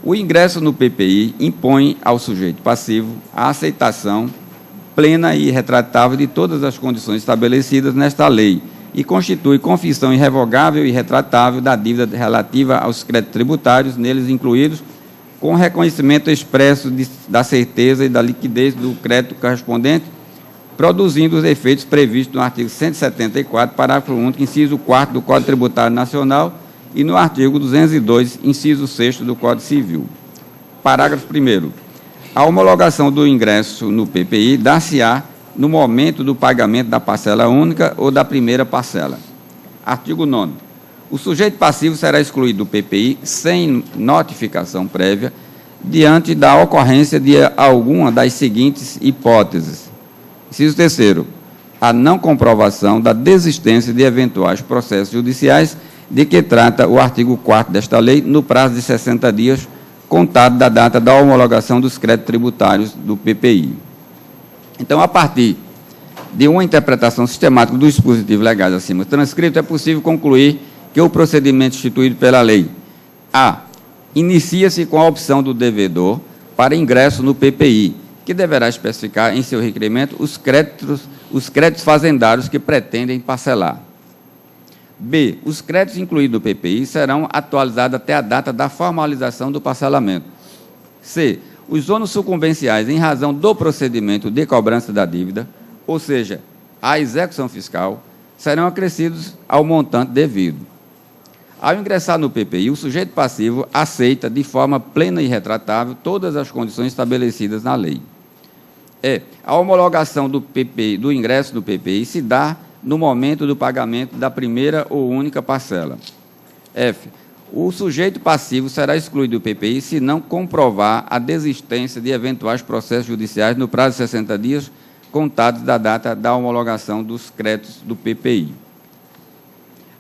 O ingresso no PPI impõe ao sujeito passivo a aceitação plena e retratável de todas as condições estabelecidas nesta lei e constitui confissão irrevogável e retratável da dívida relativa aos créditos tributários neles incluídos, com reconhecimento expresso da certeza e da liquidez do crédito correspondente, produzindo os efeitos previstos no artigo 174, parágrafo único, inciso 4º do Código Tributário Nacional e no artigo 202, inciso 6º do Código Civil. Parágrafo 1º. A homologação do ingresso no PPI dar-se-á no momento do pagamento da parcela única ou da primeira parcela. Artigo 9º. O sujeito passivo será excluído do PPI sem notificação prévia diante da ocorrência de alguma das seguintes hipóteses. Inciso 3º. A não comprovação da desistência de eventuais processos judiciais de que trata o artigo 4º desta lei no prazo de 60 dias, contado da data da homologação dos créditos tributários do PPI. Então, a partir de uma interpretação sistemática dos dispositivos legais acima transcritos, é possível concluir que o procedimento instituído pela lei A. Inicia-se com a opção do devedor para ingresso no PPI, que deverá especificar em seu requerimento os créditos fazendários que pretendem parcelar. B. Os créditos incluídos no PPI serão atualizados até a data da formalização do parcelamento. C. Os ônus sucumbenciais em razão do procedimento de cobrança da dívida, ou seja, a execução fiscal, serão acrescidos ao montante devido. Ao ingressar no PPI, o sujeito passivo aceita de forma plena e retratável todas as condições estabelecidas na lei. E. A homologação do ingresso no PPI se dá no momento do pagamento da primeira ou única parcela. F. O sujeito passivo será excluído do PPI se não comprovar a desistência de eventuais processos judiciais no prazo de 60 dias, contados da data da homologação dos créditos do PPI.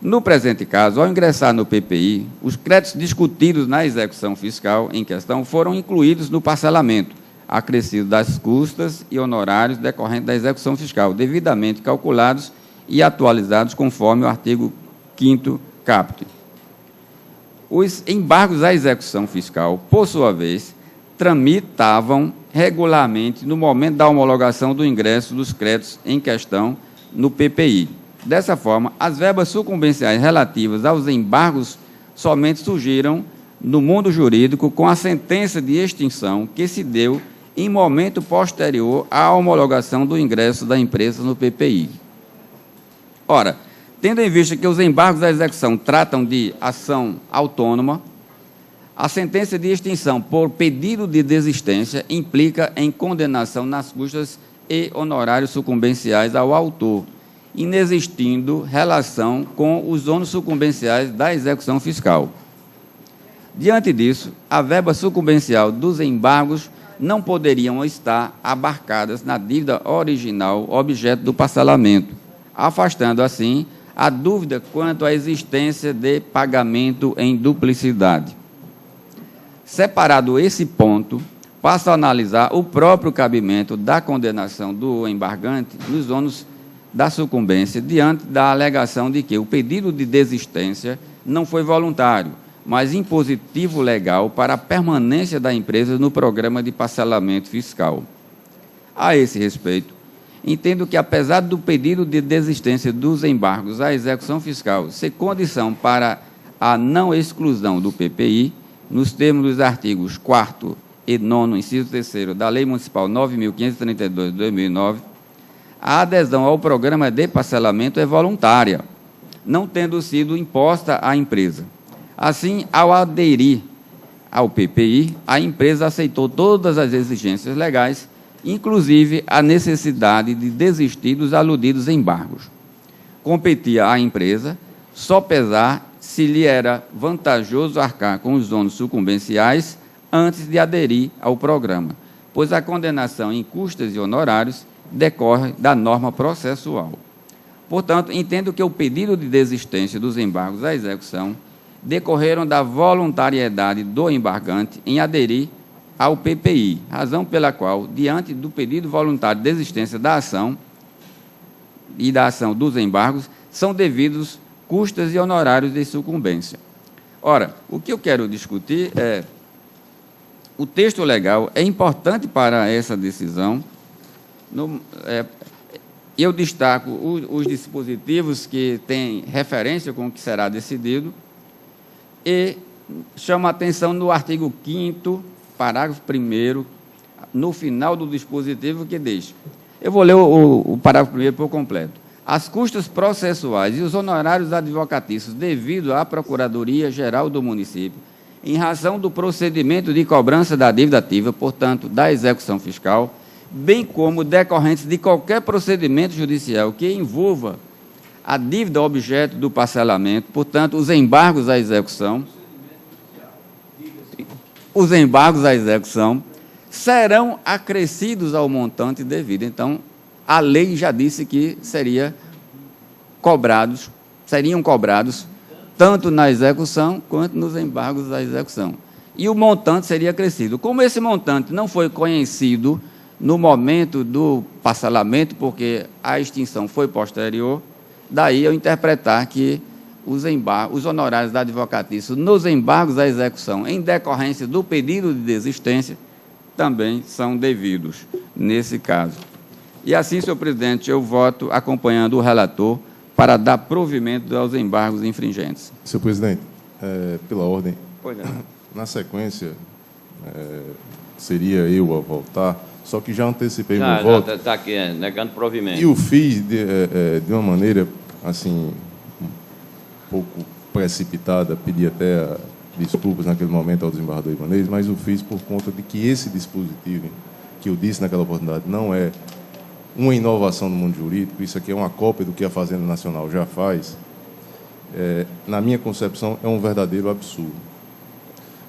No presente caso, ao ingressar no PPI, os créditos discutidos na execução fiscal em questão foram incluídos no parcelamento, acrescido das custas e honorários decorrentes da execução fiscal, devidamente calculados e atualizados conforme o artigo 5º caput. Os embargos à execução fiscal, por sua vez, tramitavam regularmente no momento da homologação do ingresso dos créditos em questão no PPI. Dessa forma, as verbas sucumbenciais relativas aos embargos somente surgiram no mundo jurídico com a sentença de extinção que se deu em momento posterior à homologação do ingresso da empresa no PPI. Ora, tendo em vista que os embargos à execução tratam de ação autônoma, a sentença de extinção por pedido de desistência implica em condenação nas custas e honorários sucumbenciais ao autor, inexistindo relação com os ônus sucumbenciais da execução fiscal. Diante disso, a verba sucumbencial dos embargos não poderiam estar abarcadas na dívida original objeto do parcelamento, afastando, assim, a dúvida quanto à existência de pagamento em duplicidade. Separado esse ponto, passo a analisar o próprio cabimento da condenação do embargante nos ônus da sucumbência, diante da alegação de que o pedido de desistência não foi voluntário, mas impositivo legal para a permanência da empresa no programa de parcelamento fiscal. A esse respeito, entendo que, apesar do pedido de desistência dos embargos à execução fiscal ser condição para a não exclusão do PPI, nos termos dos artigos 4º e 9º, inciso 3º, da Lei Municipal 9.532 de 2009, a adesão ao programa de parcelamento é voluntária, não tendo sido imposta à empresa. Assim, ao aderir ao PPI, a empresa aceitou todas as exigências legais, inclusive a necessidade de desistir dos aludidos embargos. Competia à empresa sopesar se lhe era vantajoso arcar com os ônus sucumbenciais antes de aderir ao programa, pois a condenação em custas e honorários decorre da norma processual. Portanto, entendo que o pedido de desistência dos embargos à execução decorreram da voluntariedade do embargante em aderir ao PPI, razão pela qual, diante do pedido voluntário de desistência da ação e da ação dos embargos, são devidos custas e honorários de sucumbência. Ora, o que eu quero discutir é o texto legal é importante para essa decisão. Eu destaco os dispositivos que têm referência com o que será decidido e chamo a atenção no artigo 5º, parágrafo 1º, no final do dispositivo, que diz: Eu vou ler o parágrafo primeiro por completo. As custas processuais e os honorários advocatícios devido à Procuradoria-Geral do Município, em razão do procedimento de cobrança da dívida ativa, portanto, da execução fiscal, bem como decorrentes de qualquer procedimento judicial que envolva a dívida objeto do parcelamento, portanto, os embargos à execução, serão acrescidos ao montante devido. Então, a lei já disse que seriam cobrados tanto na execução quanto nos embargos à execução. E o montante seria acrescido. Como esse montante não foi conhecido no momento do parcelamento, porque a extinção foi posterior, daí eu interpretar que os honorários da advocatícia nos embargos à execução, em decorrência do pedido de desistência, também são devidos nesse caso. E assim, senhor presidente, eu voto acompanhando o relator para dar provimento aos embargos infringentes. Senhor presidente, pela ordem, Pois é. na sequência, seria eu a voltar, só que já antecipei meu voto. Está aqui, negando provimento. E o fiz de uma maneira, assim, um pouco precipitada, pedi até desculpas naquele momento ao desembargador Ibanez, mas o fiz por conta de que esse dispositivo, que eu disse naquela oportunidade, não é uma inovação no mundo jurídico, isso aqui é uma cópia do que a Fazenda Nacional já faz. Na minha concepção, é um verdadeiro absurdo.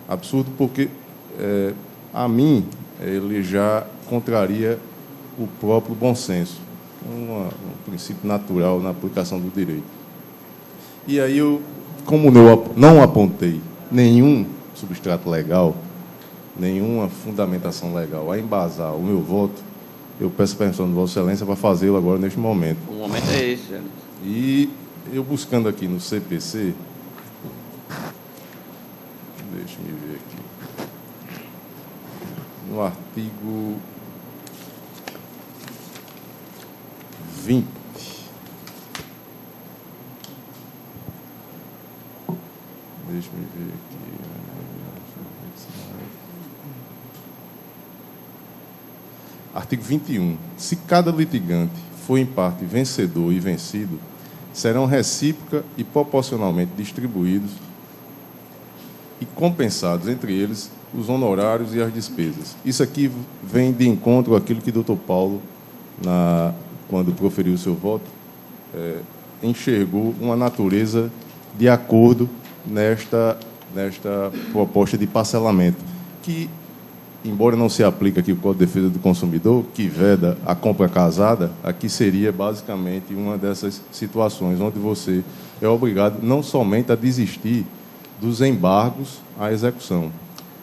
Absurdo porque, a mim, ele já contraria o próprio bom senso, um princípio natural na aplicação do direito. E aí, como eu não apontei nenhum substrato legal, nenhuma fundamentação legal a embasar o meu voto, eu peço permissão de Vossa Excelência para fazê-lo agora, neste momento. O momento é esse. E eu buscando aqui no CPC, deixa-me ver aqui, no artigo 20, deixa-me ver aqui, artigo 21. Se cada litigante for em parte vencedor e vencido, serão recíproca e proporcionalmente distribuídos e compensados entre eles os honorários e as despesas. Isso aqui vem de encontro àquilo que o doutor Paulo, quando proferiu o seu voto, enxergou uma natureza de acordo nesta proposta de parcelamento, que, embora não se aplique aqui o Código de Defesa do Consumidor, que veda a compra casada, aqui seria basicamente uma dessas situações onde você é obrigado não somente a desistir dos embargos à execução,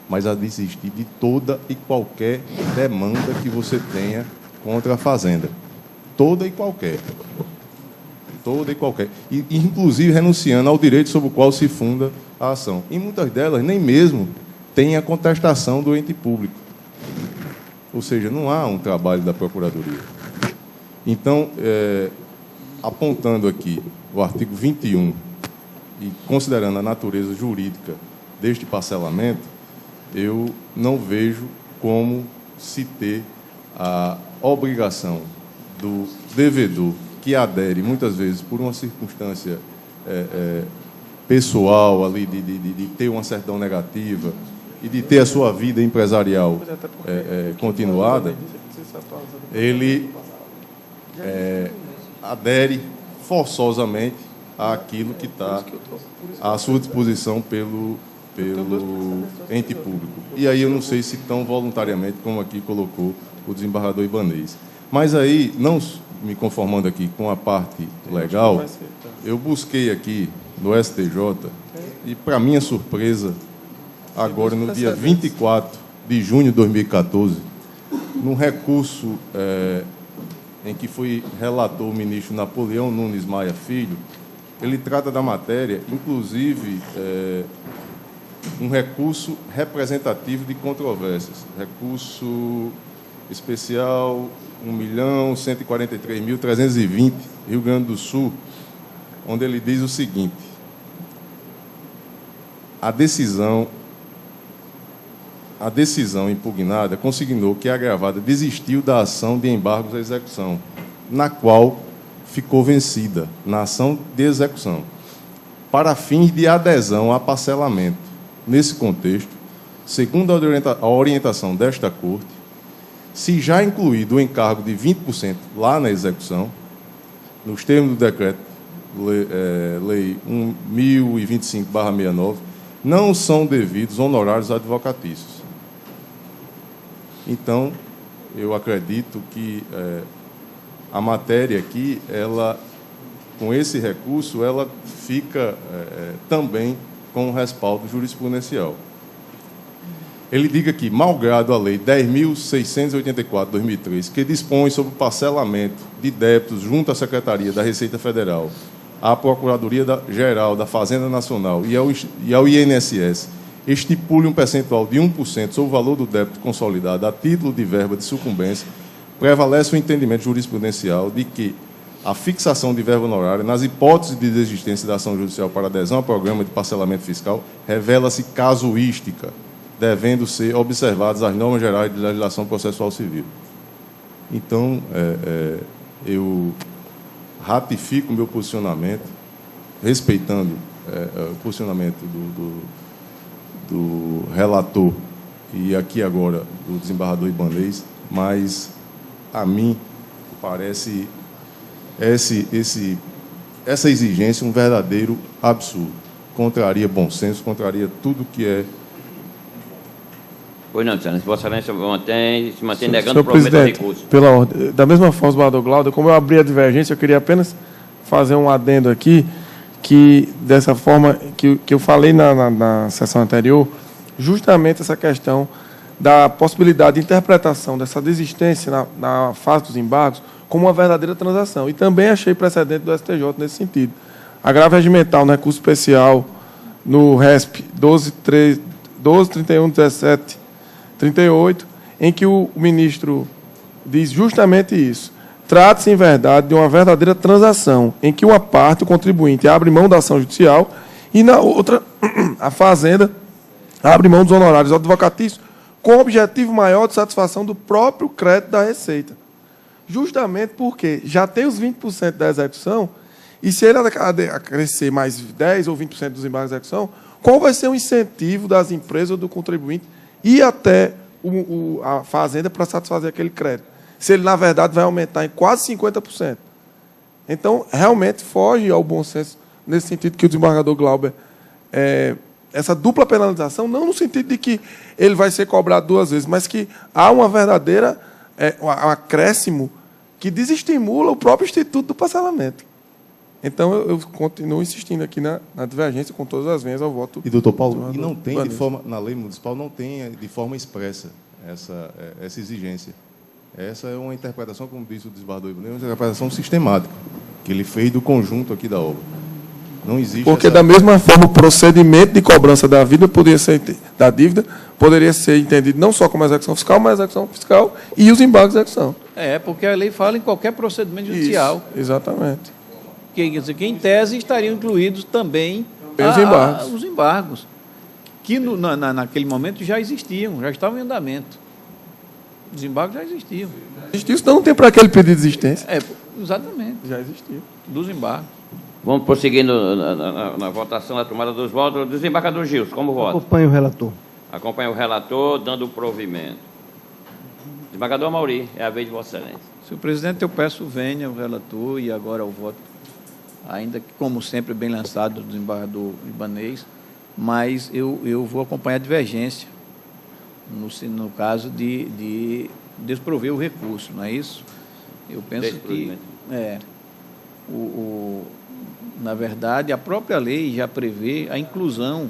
mas a desistir de toda e qualquer demanda que você tenha contra a Fazenda. Toda e qualquer. Toda e qualquer. E, inclusive, renunciando ao direito sobre o qual se funda a ação. E muitas delas nem mesmo tem a contestação do ente público. Ou seja, não há um trabalho da Procuradoria. Então, apontando aqui o artigo 21 e considerando a natureza jurídica deste parcelamento, eu não vejo como se ter a obrigação do devedor, que adere muitas vezes por uma circunstância pessoal ali de ter uma certidão negativa e de ter a sua vida empresarial continuada, ele adere forçosamente àquilo que está à sua disposição pelo ente público. E aí eu não sei se tão voluntariamente como aqui colocou o desembargador Ibanez. Mas aí, não me conformando aqui com a parte legal, eu busquei aqui no STJ e, para minha surpresa, agora no dia 24 de junho de 2014, num recurso em que foi relator o ministro Napoleão Nunes Maia Filho, ele trata da matéria, inclusive um recurso representativo de controvérsias, recurso especial 1.143.320, Rio Grande do Sul, onde ele diz o seguinte: a decisão a decisão impugnada consignou que a agravada desistiu da ação de embargos à execução, na qual ficou vencida na ação de execução, para fins de adesão a parcelamento. Nesse contexto, segundo a orientação desta Corte, se já incluído o encargo de 20% lá na execução, nos termos do decreto Lei 1025/69, não são devidos honorários advocatícios. Então, eu acredito que a matéria aqui, ela, com esse recurso, ela fica também com respaldo jurisprudencial. Ele diga que, malgrado a Lei 10.684/2003, que dispõe sobre o parcelamento de débitos junto à Secretaria da Receita Federal, à Procuradoria-Geral da Fazenda Nacional e ao INSS, estipule um percentual de 1% sobre o valor do débito consolidado a título de verba de sucumbência, prevalece o entendimento jurisprudencial de que a fixação de verba honorária, nas hipóteses de desistência da ação judicial para adesão ao programa de parcelamento fiscal, revela-se casuística, devendo ser observadas as normas gerais de legislação processual civil. Então, eu ratifico o meu posicionamento, respeitando o posicionamento do relator e aqui agora do desembargador Ibanez, mas a mim parece essa exigência um verdadeiro absurdo. Contraria bom senso, contraria tudo que é. Pois não, Excelência. Vossa Excelência se mantém negando Senhor o provimento do presidente, recurso. pela ordem, da mesma forma, desembargador Glauber, como eu abri a divergência, eu queria apenas fazer um adendo aqui, que dessa forma que eu falei na sessão anterior, justamente essa questão da possibilidade de interpretação dessa desistência na fase dos embargos como uma verdadeira transação. E também achei precedente do STJ nesse sentido. Agravo regimental no recurso especial no RESP 12.31.17.38, em que o ministro diz justamente isso. Trata-se, em verdade, de uma verdadeira transação, em que uma parte, o contribuinte, abre mão da ação judicial e, na outra, a Fazenda abre mão dos honorários advocatícios com o objetivo maior de satisfação do próprio crédito da Receita. Justamente porque já tem os 20% da execução, e se ele acrescer mais 10% ou 20% dos embargos da execução, qual vai ser o incentivo das empresas ou do contribuinte ir até a Fazenda para satisfazer aquele crédito? Se ele, na verdade, vai aumentar em quase 50%. Então, realmente, foge ao bom senso, nesse sentido que o desembargador Glauber, essa dupla penalização, não no sentido de que ele vai ser cobrado duas vezes, mas que há uma verdadeira um acréscimo que desestimula o próprio instituto do parcelamento. Então, eu continuo insistindo aqui na divergência com todas as venhas ao voto. E, doutor Paulo, não tem de forma, na lei municipal, não tem de forma expressa essa exigência. Essa é uma interpretação, como disse o desembargador Ibanez, uma interpretação sistemática, que ele fez do conjunto aqui da obra. Não existe. Porque, da mesma forma, o procedimento de cobrança da dívida poderia ser entendido não só como execução fiscal, mas execução fiscal e os embargos de execução. Porque a lei fala em qualquer procedimento judicial. Isso, exatamente. Quer dizer, que, em tese, estariam incluídos também os embargos, que naquele momento já existiam, já estavam em andamento. Os embargos já existiam. Existiu, senão não tem para aquele pedido de existência. Exatamente. Já existiu. Dos embargos. Vamos prosseguindo na votação, na tomada dos votos. Desembargador Gilson, como vota? Acompanho o relator. Acompanha o relator, dando o provimento. Desembargador Amauri, é a vez de Vossa Excelência. Senhor presidente, eu peço venha o relator e agora o voto, ainda que, como sempre, bem lançado do desembargador Ibanez, mas eu vou acompanhar a divergência, no caso de desprover o recurso, não é isso? Eu penso que, na verdade, a própria lei já prevê a inclusão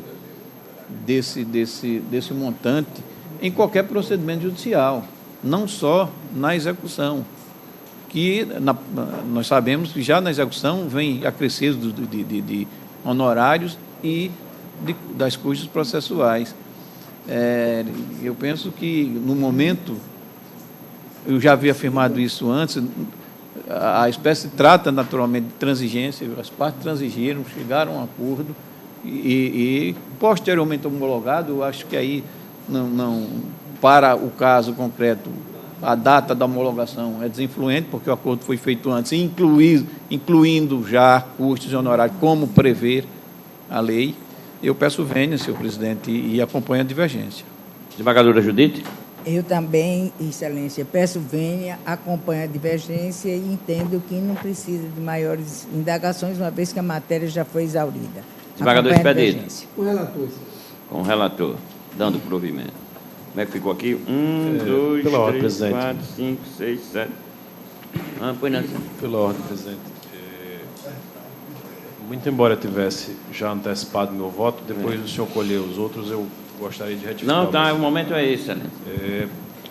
desse montante em qualquer procedimento judicial, não só na execução, que nós sabemos que já na execução vem acrescidos de honorários e das custas processuais. Eu penso que, no momento, eu já havia afirmado isso antes, a espécie trata naturalmente de transigência, as partes transigiram, chegaram a um acordo e posteriormente homologado, eu acho que aí para o caso concreto, a data da homologação é desinfluente, porque o acordo foi feito antes, incluindo já custos e honorários, como prever a lei. Eu peço vênia, senhor presidente, e acompanho a divergência. Desembargadora Judite. Eu também, Excelência, peço vênia, acompanho a divergência e entendo que não precisa de maiores indagações, uma vez que a matéria já foi exaurida. Desembargador Expedito. Com o relator. Com o relator, dando provimento. Como é que ficou aqui? 1, 2, pela ordem, 3, presidente. 4, 5, 6, 7. Pois não. Pela ordem, presidente. Muito embora eu tivesse já antecipado meu voto, depois do senhor colher os outros, eu gostaria de retificar. Não, tá, o momento é esse, né?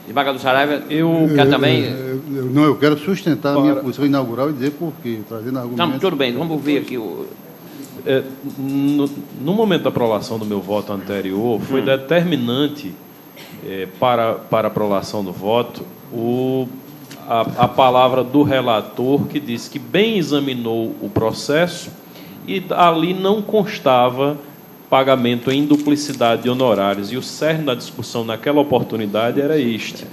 Desembargador Saraiva, eu quero também... eu quero sustentar a minha posição inaugural e dizer por quê, trazendo argumentos... Não, tudo bem, vamos ouvir aqui o... No momento da aprovação do meu voto anterior, foi determinante para a aprovação do voto a palavra do relator, que disse que bem examinou o processo e ali não constava pagamento em duplicidade de honorários, e o cerne da discussão naquela oportunidade era este.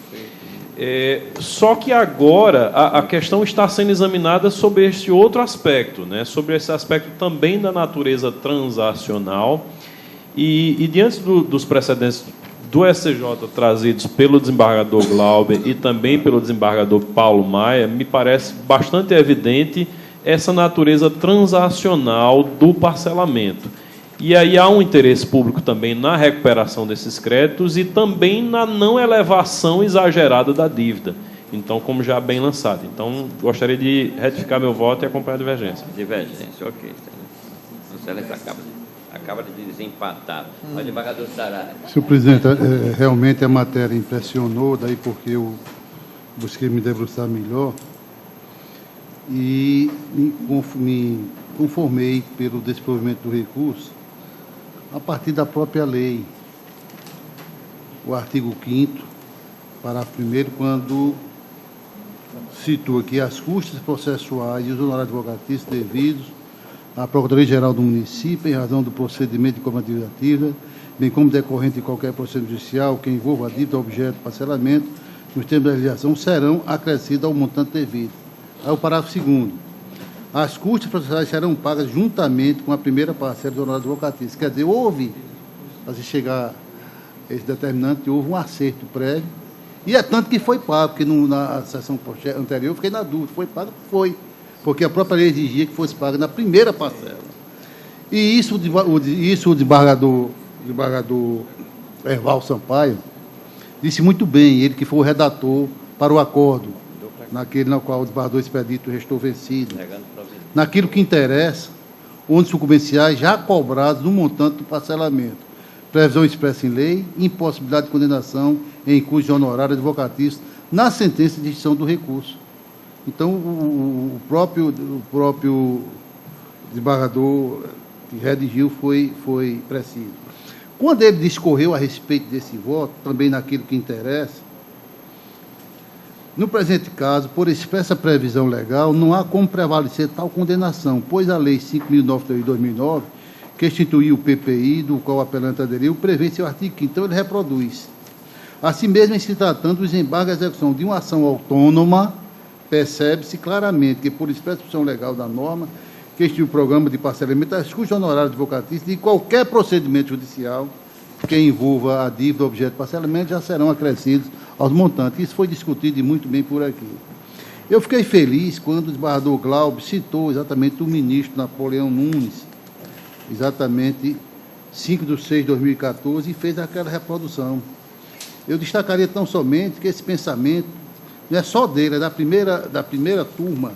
Só que agora a questão está sendo examinada sobre este outro aspecto, né? Sobre esse aspecto também da natureza transacional, e diante dos precedentes do STJ trazidos pelo desembargador Glauber e também pelo desembargador Paulo Maia, me parece bastante evidente essa natureza transacional do parcelamento. E aí há um interesse público também na recuperação desses créditos e também na não elevação exagerada da dívida. Então, como já bem lançado. Então, gostaria de retificar meu voto e acompanhar a divergência. Divergência, ok. O Excelência acaba de desempatar. Mas, desembargador Saraiva. Senhor presidente, realmente a matéria impressionou, daí porque eu busquei me debruçar melhor e me conformei pelo desprovimento do recurso a partir da própria lei. O artigo 5º, parágrafo 1º, quando situa que as custas processuais e os honorários advocatícios devidos à Procuradoria-Geral do Município, em razão do procedimento de combatividade ativa, bem como decorrente de qualquer procedimento judicial que envolva a dívida objeto de parcelamento, nos termos da legislação, serão acrescidas ao montante devido. Aí o parágrafo 2º. As custas processuais serão pagas juntamente com a primeira parcela dos honorários advocatícios. Quer dizer, houve, para se chegar a esse determinante, houve um acerto prévio, e é tanto que foi pago, porque na sessão anterior eu fiquei na dúvida, foi pago? Foi, porque a própria lei exigia que fosse pago na primeira parcela. E isso o desembargador Erval Sampaio disse muito bem, ele que foi o redator para o acordo, naquele no qual o desembargador Expedito restou vencido, naquilo que interessa, onde sucumbenciais já cobrados no montante do parcelamento, previsão expressa em lei, impossibilidade de condenação em custos de honorário advocatício na sentença de extinção do recurso. Então, o próprio desembargador que redigiu foi preciso. Quando ele discorreu a respeito desse voto, também naquilo que interessa, no presente caso, por expressa previsão legal, não há como prevalecer tal condenação, pois a Lei 5.009 de 2009, que instituiu o PPI, do qual o apelante aderiu, prevê seu artigo 5º, então ele reproduz. Assim mesmo, em se tratando dos embargos à execução de uma ação autônoma, percebe-se claramente que, por expressão legal da norma, que institui o programa de parcelamento, as custas honorárias advocatícias de qualquer procedimento judicial que envolva a dívida objeto de parcelamento já serão acrescidos aos montantes. Isso foi discutido e muito bem por aqui. Eu fiquei feliz quando o desembargador Glauber citou exatamente o ministro Napoleão Nunes, exatamente 5/6/2014, e fez aquela reprodução. Eu destacaria tão somente que esse pensamento não é só dele, é da primeira turma,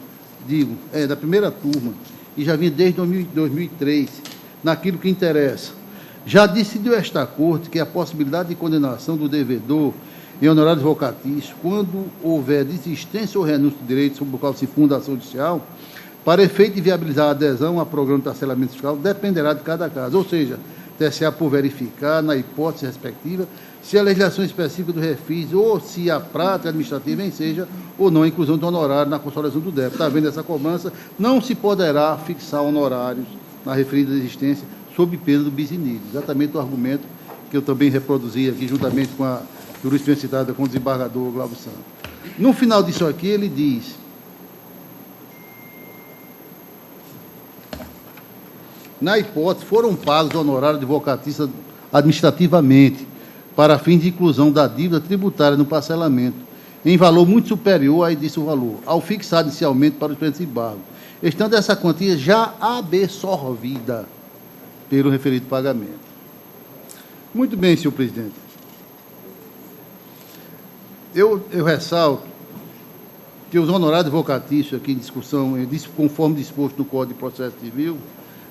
e já vinha desde 2003, naquilo que interessa. Já decidiu esta Corte que a possibilidade de condenação do devedor em honorário advocatício, quando houver desistência ou renúncia de direitos sobre o qual se funda a ação judicial, para efeito de viabilizar a adesão a programa de parcelamento fiscal, dependerá de cada caso. Ou seja, TSE por verificar, na hipótese respectiva, se a legislação específica do refis ou se a prática administrativa enseja ou não a inclusão do honorário na consolidação do débito. Está vendo essa cobrança? Não se poderá fixar honorários na referida existência sob pena do bis in idem. Exatamente o argumento que eu também reproduzi aqui, juntamente com a jurisprudência citada com o desembargador Glauber Santos. No final disso aqui, ele diz: na hipótese, foram pagos honorários advocatícios administrativamente para fins de inclusão da dívida tributária no parcelamento, em valor muito superior a esse valor, ao fixado inicialmente para os presentes embargos, estando essa quantia já absorvida pelo referido pagamento. Muito bem, senhor presidente. Eu ressalto que os honorários advocatícios aqui em discussão, conforme disposto no Código de Processo Civil,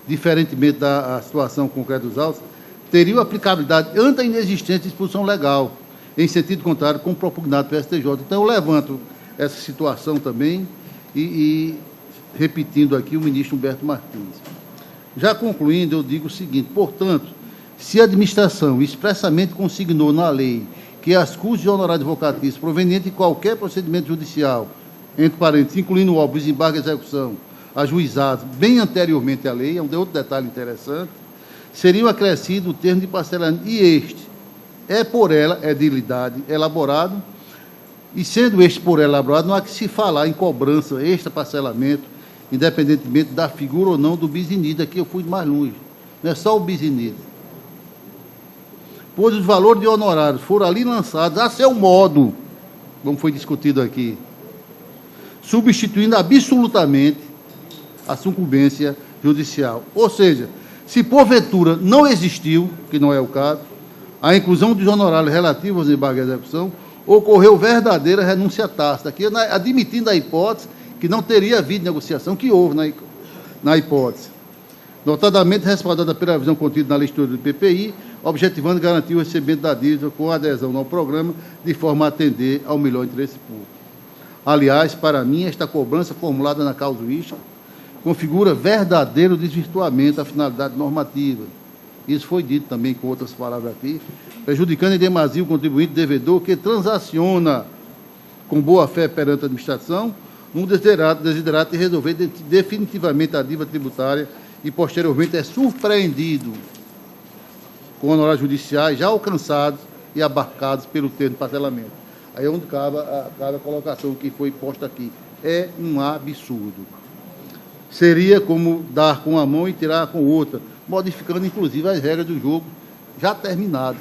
diferentemente da situação concreta dos autos, teriam aplicabilidade ante a inexistência de disposição legal, em sentido contrário, como propugnado pelo STJ. Então, eu levanto essa situação também e repetindo aqui o ministro Humberto Martins. Já concluindo, eu digo o seguinte: portanto, se a administração expressamente consignou na lei que as custas de honorários advocatícios provenientes de qualquer procedimento judicial, entre parênteses, incluindo o óbvio, desembargo e execução, ajuizados bem anteriormente à lei, é um outro detalhe interessante, seriam acrescidos o termo de parcelamento, e este é por ela, é de ilidade, elaborado, e sendo este por ela elaborado, não há que se falar em cobrança, extra parcelamento, independentemente da figura ou não do bis in idem. Aqui eu fui mais longe, não é só o bis in idem. Pois os valores de honorários foram ali lançados a seu modo, como foi discutido aqui, substituindo absolutamente a sucumbência judicial. Ou seja, se porventura não existiu, que não é o caso, a inclusão dos honorários relativos aos embargos e execução, ocorreu verdadeira renúncia tácita, aqui admitindo a hipótese que não teria havido negociação, que houve na hipótese, notadamente respaldada pela visão contida na lei do PPI, objetivando garantir o recebimento da dívida com adesão ao programa, de forma a atender ao melhor interesse público. Aliás, para mim, esta cobrança formulada na causuística configura verdadeiro desvirtuamento da finalidade normativa. Isso foi dito também com outras palavras aqui, prejudicando em demasia o contribuinte devedor que transaciona com boa-fé perante a administração, um desiderato de resolver definitivamente a dívida tributária e, posteriormente, é surpreendido com honorários judiciais já alcançados e abarcados pelo termo de parcelamento. Aí é onde cabe a colocação que foi posta aqui. É um absurdo. Seria como dar com uma mão e tirar com outra, modificando, inclusive, as regras do jogo já terminado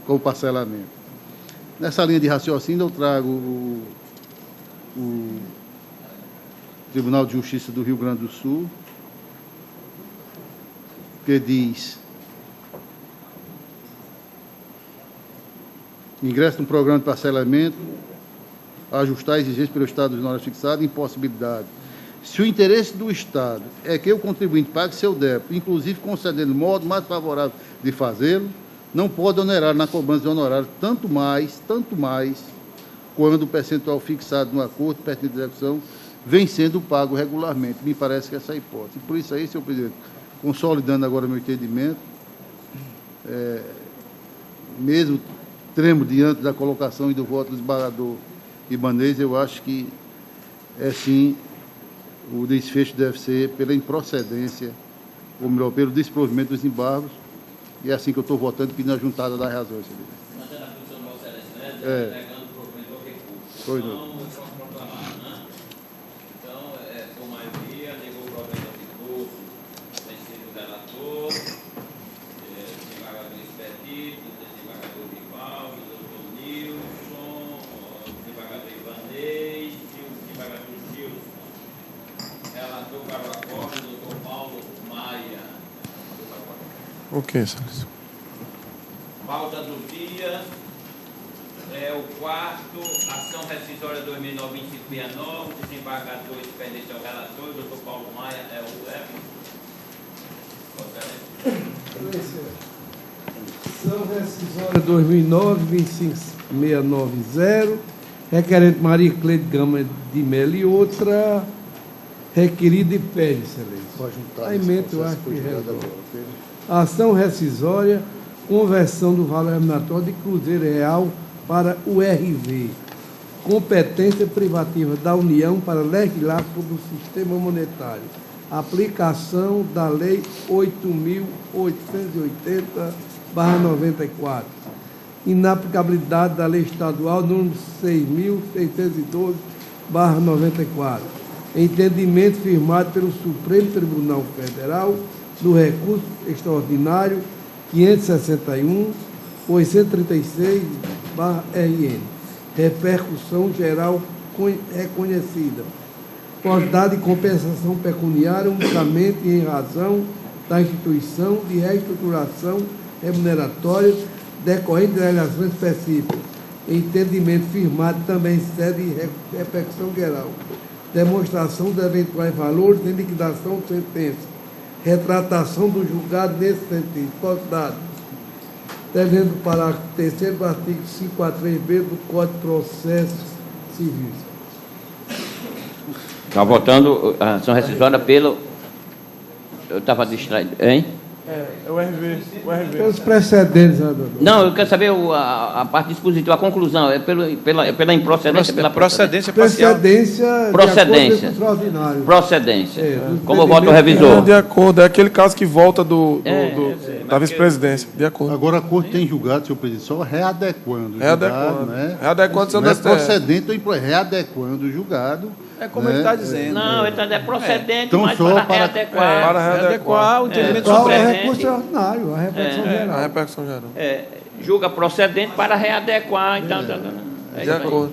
com o parcelamento. Nessa linha de raciocínio, eu trago o Tribunal de Justiça do Rio Grande do Sul, que diz: ingresso no programa de parcelamento, ajustar a exigência pelo Estado dos honorários fixados, impossibilidade. Se o interesse do Estado é que o contribuinte pague seu débito, inclusive concedendo modo mais favorável de fazê-lo, não pode onerar na cobrança de honorários, tanto mais, quando o percentual fixado no acordo pertinente de execução vem sendo pago regularmente. Me parece que essa é a hipótese. Por isso aí, senhor presidente, consolidando agora meu entendimento, mesmo tremo diante da colocação e do voto do desembargador Ibanez, eu acho que sim, o desfecho deve ser pela improcedência, ou melhor, pelo desprovimento dos embargos, e é assim que eu estou votando, pedindo a juntada das razões, senhor presidente. Mantendo a função do vosso excelência, negando o provimento ao recurso. Pois não. Então, eu posso proclamar, né? Então, por maioria, negou o provimento ao recurso, tem sido o relator, desembargador Expedito, desembargador Rivaldo, doutor Nilson, desembargador Ibanez e o desembargador Gilson. Relator para o acordo, doutor Paulo Maia. Ok, excelência. Pauta do dia é o quarto, ação rescisória 2009-2569, desembargador expedente ao relator, doutor Paulo Maia é o Ação rescisória 2009-25690, requerente Maria Cleide Gama de Melo e outra requerida e pede, excelência. Pode juntar. A emenda, eu acho que resolve. Ação rescisória, conversão do valor remuneratório de Cruzeiro Real para o RV. Competência privativa da União para legislar sobre o sistema monetário. Aplicação da Lei 8.880 94. Inaplicabilidade da Lei Estadual número 6.612/94. Entendimento firmado pelo Supremo Tribunal Federal no recurso extraordinário 561/836/RN. Repercussão geral reconhecida. Possibilidade de compensação pecuniária unicamente em razão da instituição de reestruturação remuneratória decorrente de realização específica. Entendimento firmado também em sede de repercussão geral. Demonstração dos eventuais valores em liquidação de sentença. Retratação do julgado nesse sentido. Possibilidade. Devendo o parágrafo 3º do artigo 543B do Código de Processo Civil. Está votando a ação rescisória pelo... Eu estava distraído, hein? É o RV. Pelos precedentes, doutor. Não, eu quero saber a parte dispositiva, a conclusão. É pela improcedência, pela procedência parcial. Procedência. Extraordinário. Procedência. Como vota o revisor? De acordo, é aquele caso que volta da vice-presidência. De acordo. Agora a corte tem julgado, senhor presidente, só readequando. Readequando. Né? Readequando não é procedente ou readequando o julgado. É como ele está dizendo. Não, ele é procedente, então, mas só para readequar. Para readequar o entendimento sobre o recurso extraordinário, a repercussão geral. A repercussão geral. Julga procedente para readequar. Então, de acordo.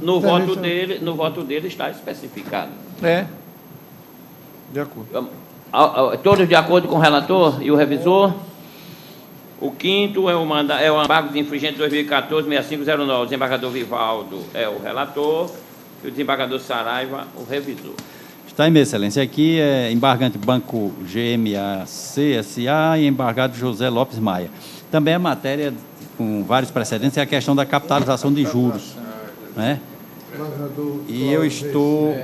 No voto dele está especificado. De acordo. Todos de acordo com o relator e o revisor? O quinto é o embargo de infringente 2014-6509. O desembargador Vivaldo é o relator e o desembargador Saraiva, o revisor. Está em minha excelência. Aqui é embargante Banco GMAC SA e embargado José Lopes Maia. Também a matéria com vários precedentes é a questão da capitalização de juros. Né? E eu estou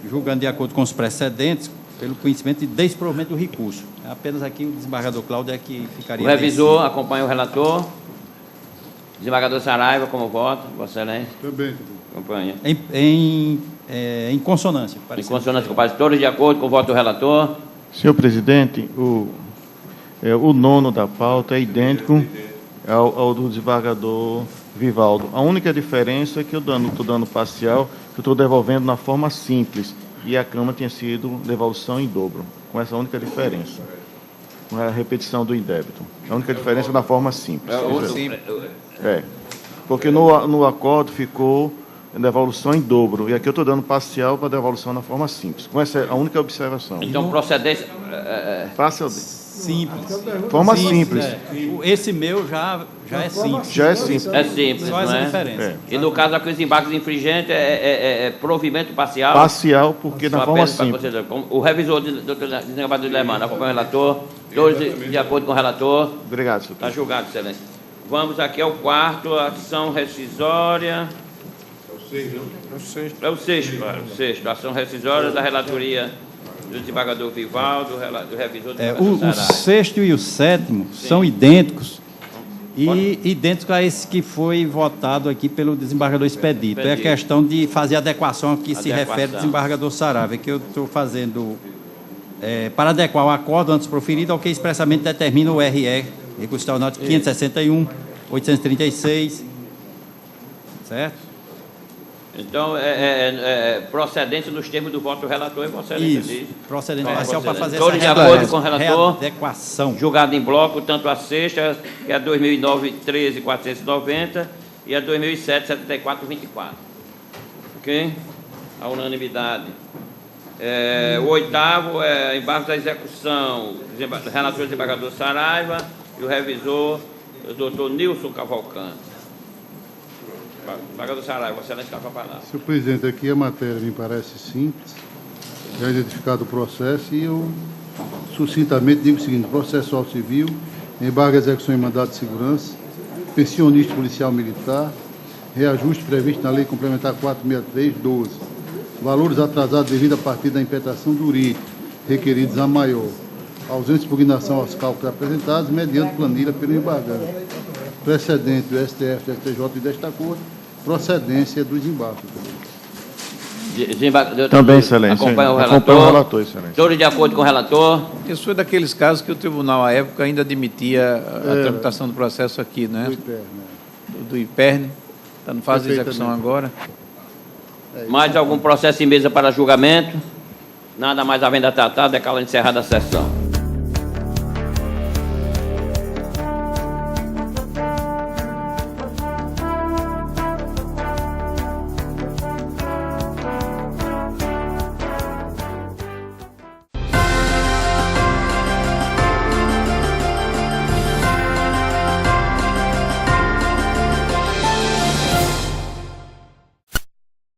julgando de acordo com os precedentes pelo conhecimento e desprovimento do recurso. Apenas aqui o desembargador Cláudio é que ficaria... O revisor acompanha o relator. Desembargador Saraiva, como voto? Vossa Excelência? Também. Acompanha. Em consonância. Em consonância com o parecer. Todos de acordo com o voto do relator? Senhor presidente, o nono da pauta é idêntico ao do desembargador Vivaldo. A única diferença é que eu estou dando parcial, que eu estou devolvendo na forma simples, e a Câmara tinha sido devolução em dobro, com essa única diferença. Não é a repetição do indébito. A única diferença é na forma simples. Porque no acordo ficou devolução em dobro, e aqui eu estou dando parcial para devolução na forma simples. Com essa é a única observação. Então, procedência... Simples. Forma simples. Esse meu já é simples. Já é simples. É simples, só essa diferença. E no caso aqui, os embargos infringentes é provimento parcial? Parcial, porque na forma simples. O revisor do desembargador de Lemano, acompanha o relator, todos de acordo com o relator. Obrigado, senhor. Está julgado, excelência. Vamos aqui ao quarto, ação rescisória. É o sexto, ação rescisória da relatoria do desembargador Vivaldo, do revisor do desembargador o sexto e o sétimo são idênticos e idênticos a esse que foi votado aqui pelo desembargador Expedito. É a questão de fazer adequação a que se refere ao desembargador Saraiva, que eu estou fazendo para adequar o acordo antes proferido ao que expressamente determina o RE, recurso extraordinário 561, 836, certo? Então, procedência nos termos do voto do relator e Vossa Excelência. Isso, procedente parcial para fazer todos de acordo com o relator. Readequação. Julgado em bloco, tanto a sexta, que é a 2009-13-490, e a 2007-74-24. Ok? A unanimidade. O oitavo é embargo da execução, o relator desembargador Saraiva e o revisor, o doutor Nilson Cavalcante. Desembargador Saraiva, Vossa Excelência está para falar. Senhor presidente, aqui a matéria me parece simples, já identificado o processo, e eu sucintamente digo o seguinte: processual civil, embargo, execução e mandado de segurança, pensionista policial militar, reajuste previsto na Lei Complementar 463/12, valores atrasados devido à partida da impetração do URI, requeridos a maior, ausência de impugnação aos cálculos apresentados, mediante planilha pelo embargado. Precedente do STF, do STJ e desta Corte, procedência do desembarque. Também, excelência. Acompanha o relator. Acompanho o relator, excelência. Todos de acordo com o relator? Isso foi daqueles casos que o tribunal, à época, ainda admitia a tramitação do processo aqui, né? Do IPERN. Está em fase de execução agora. Mais algum processo em mesa para julgamento? Nada mais havendo a tratar, declaro encerrada a sessão.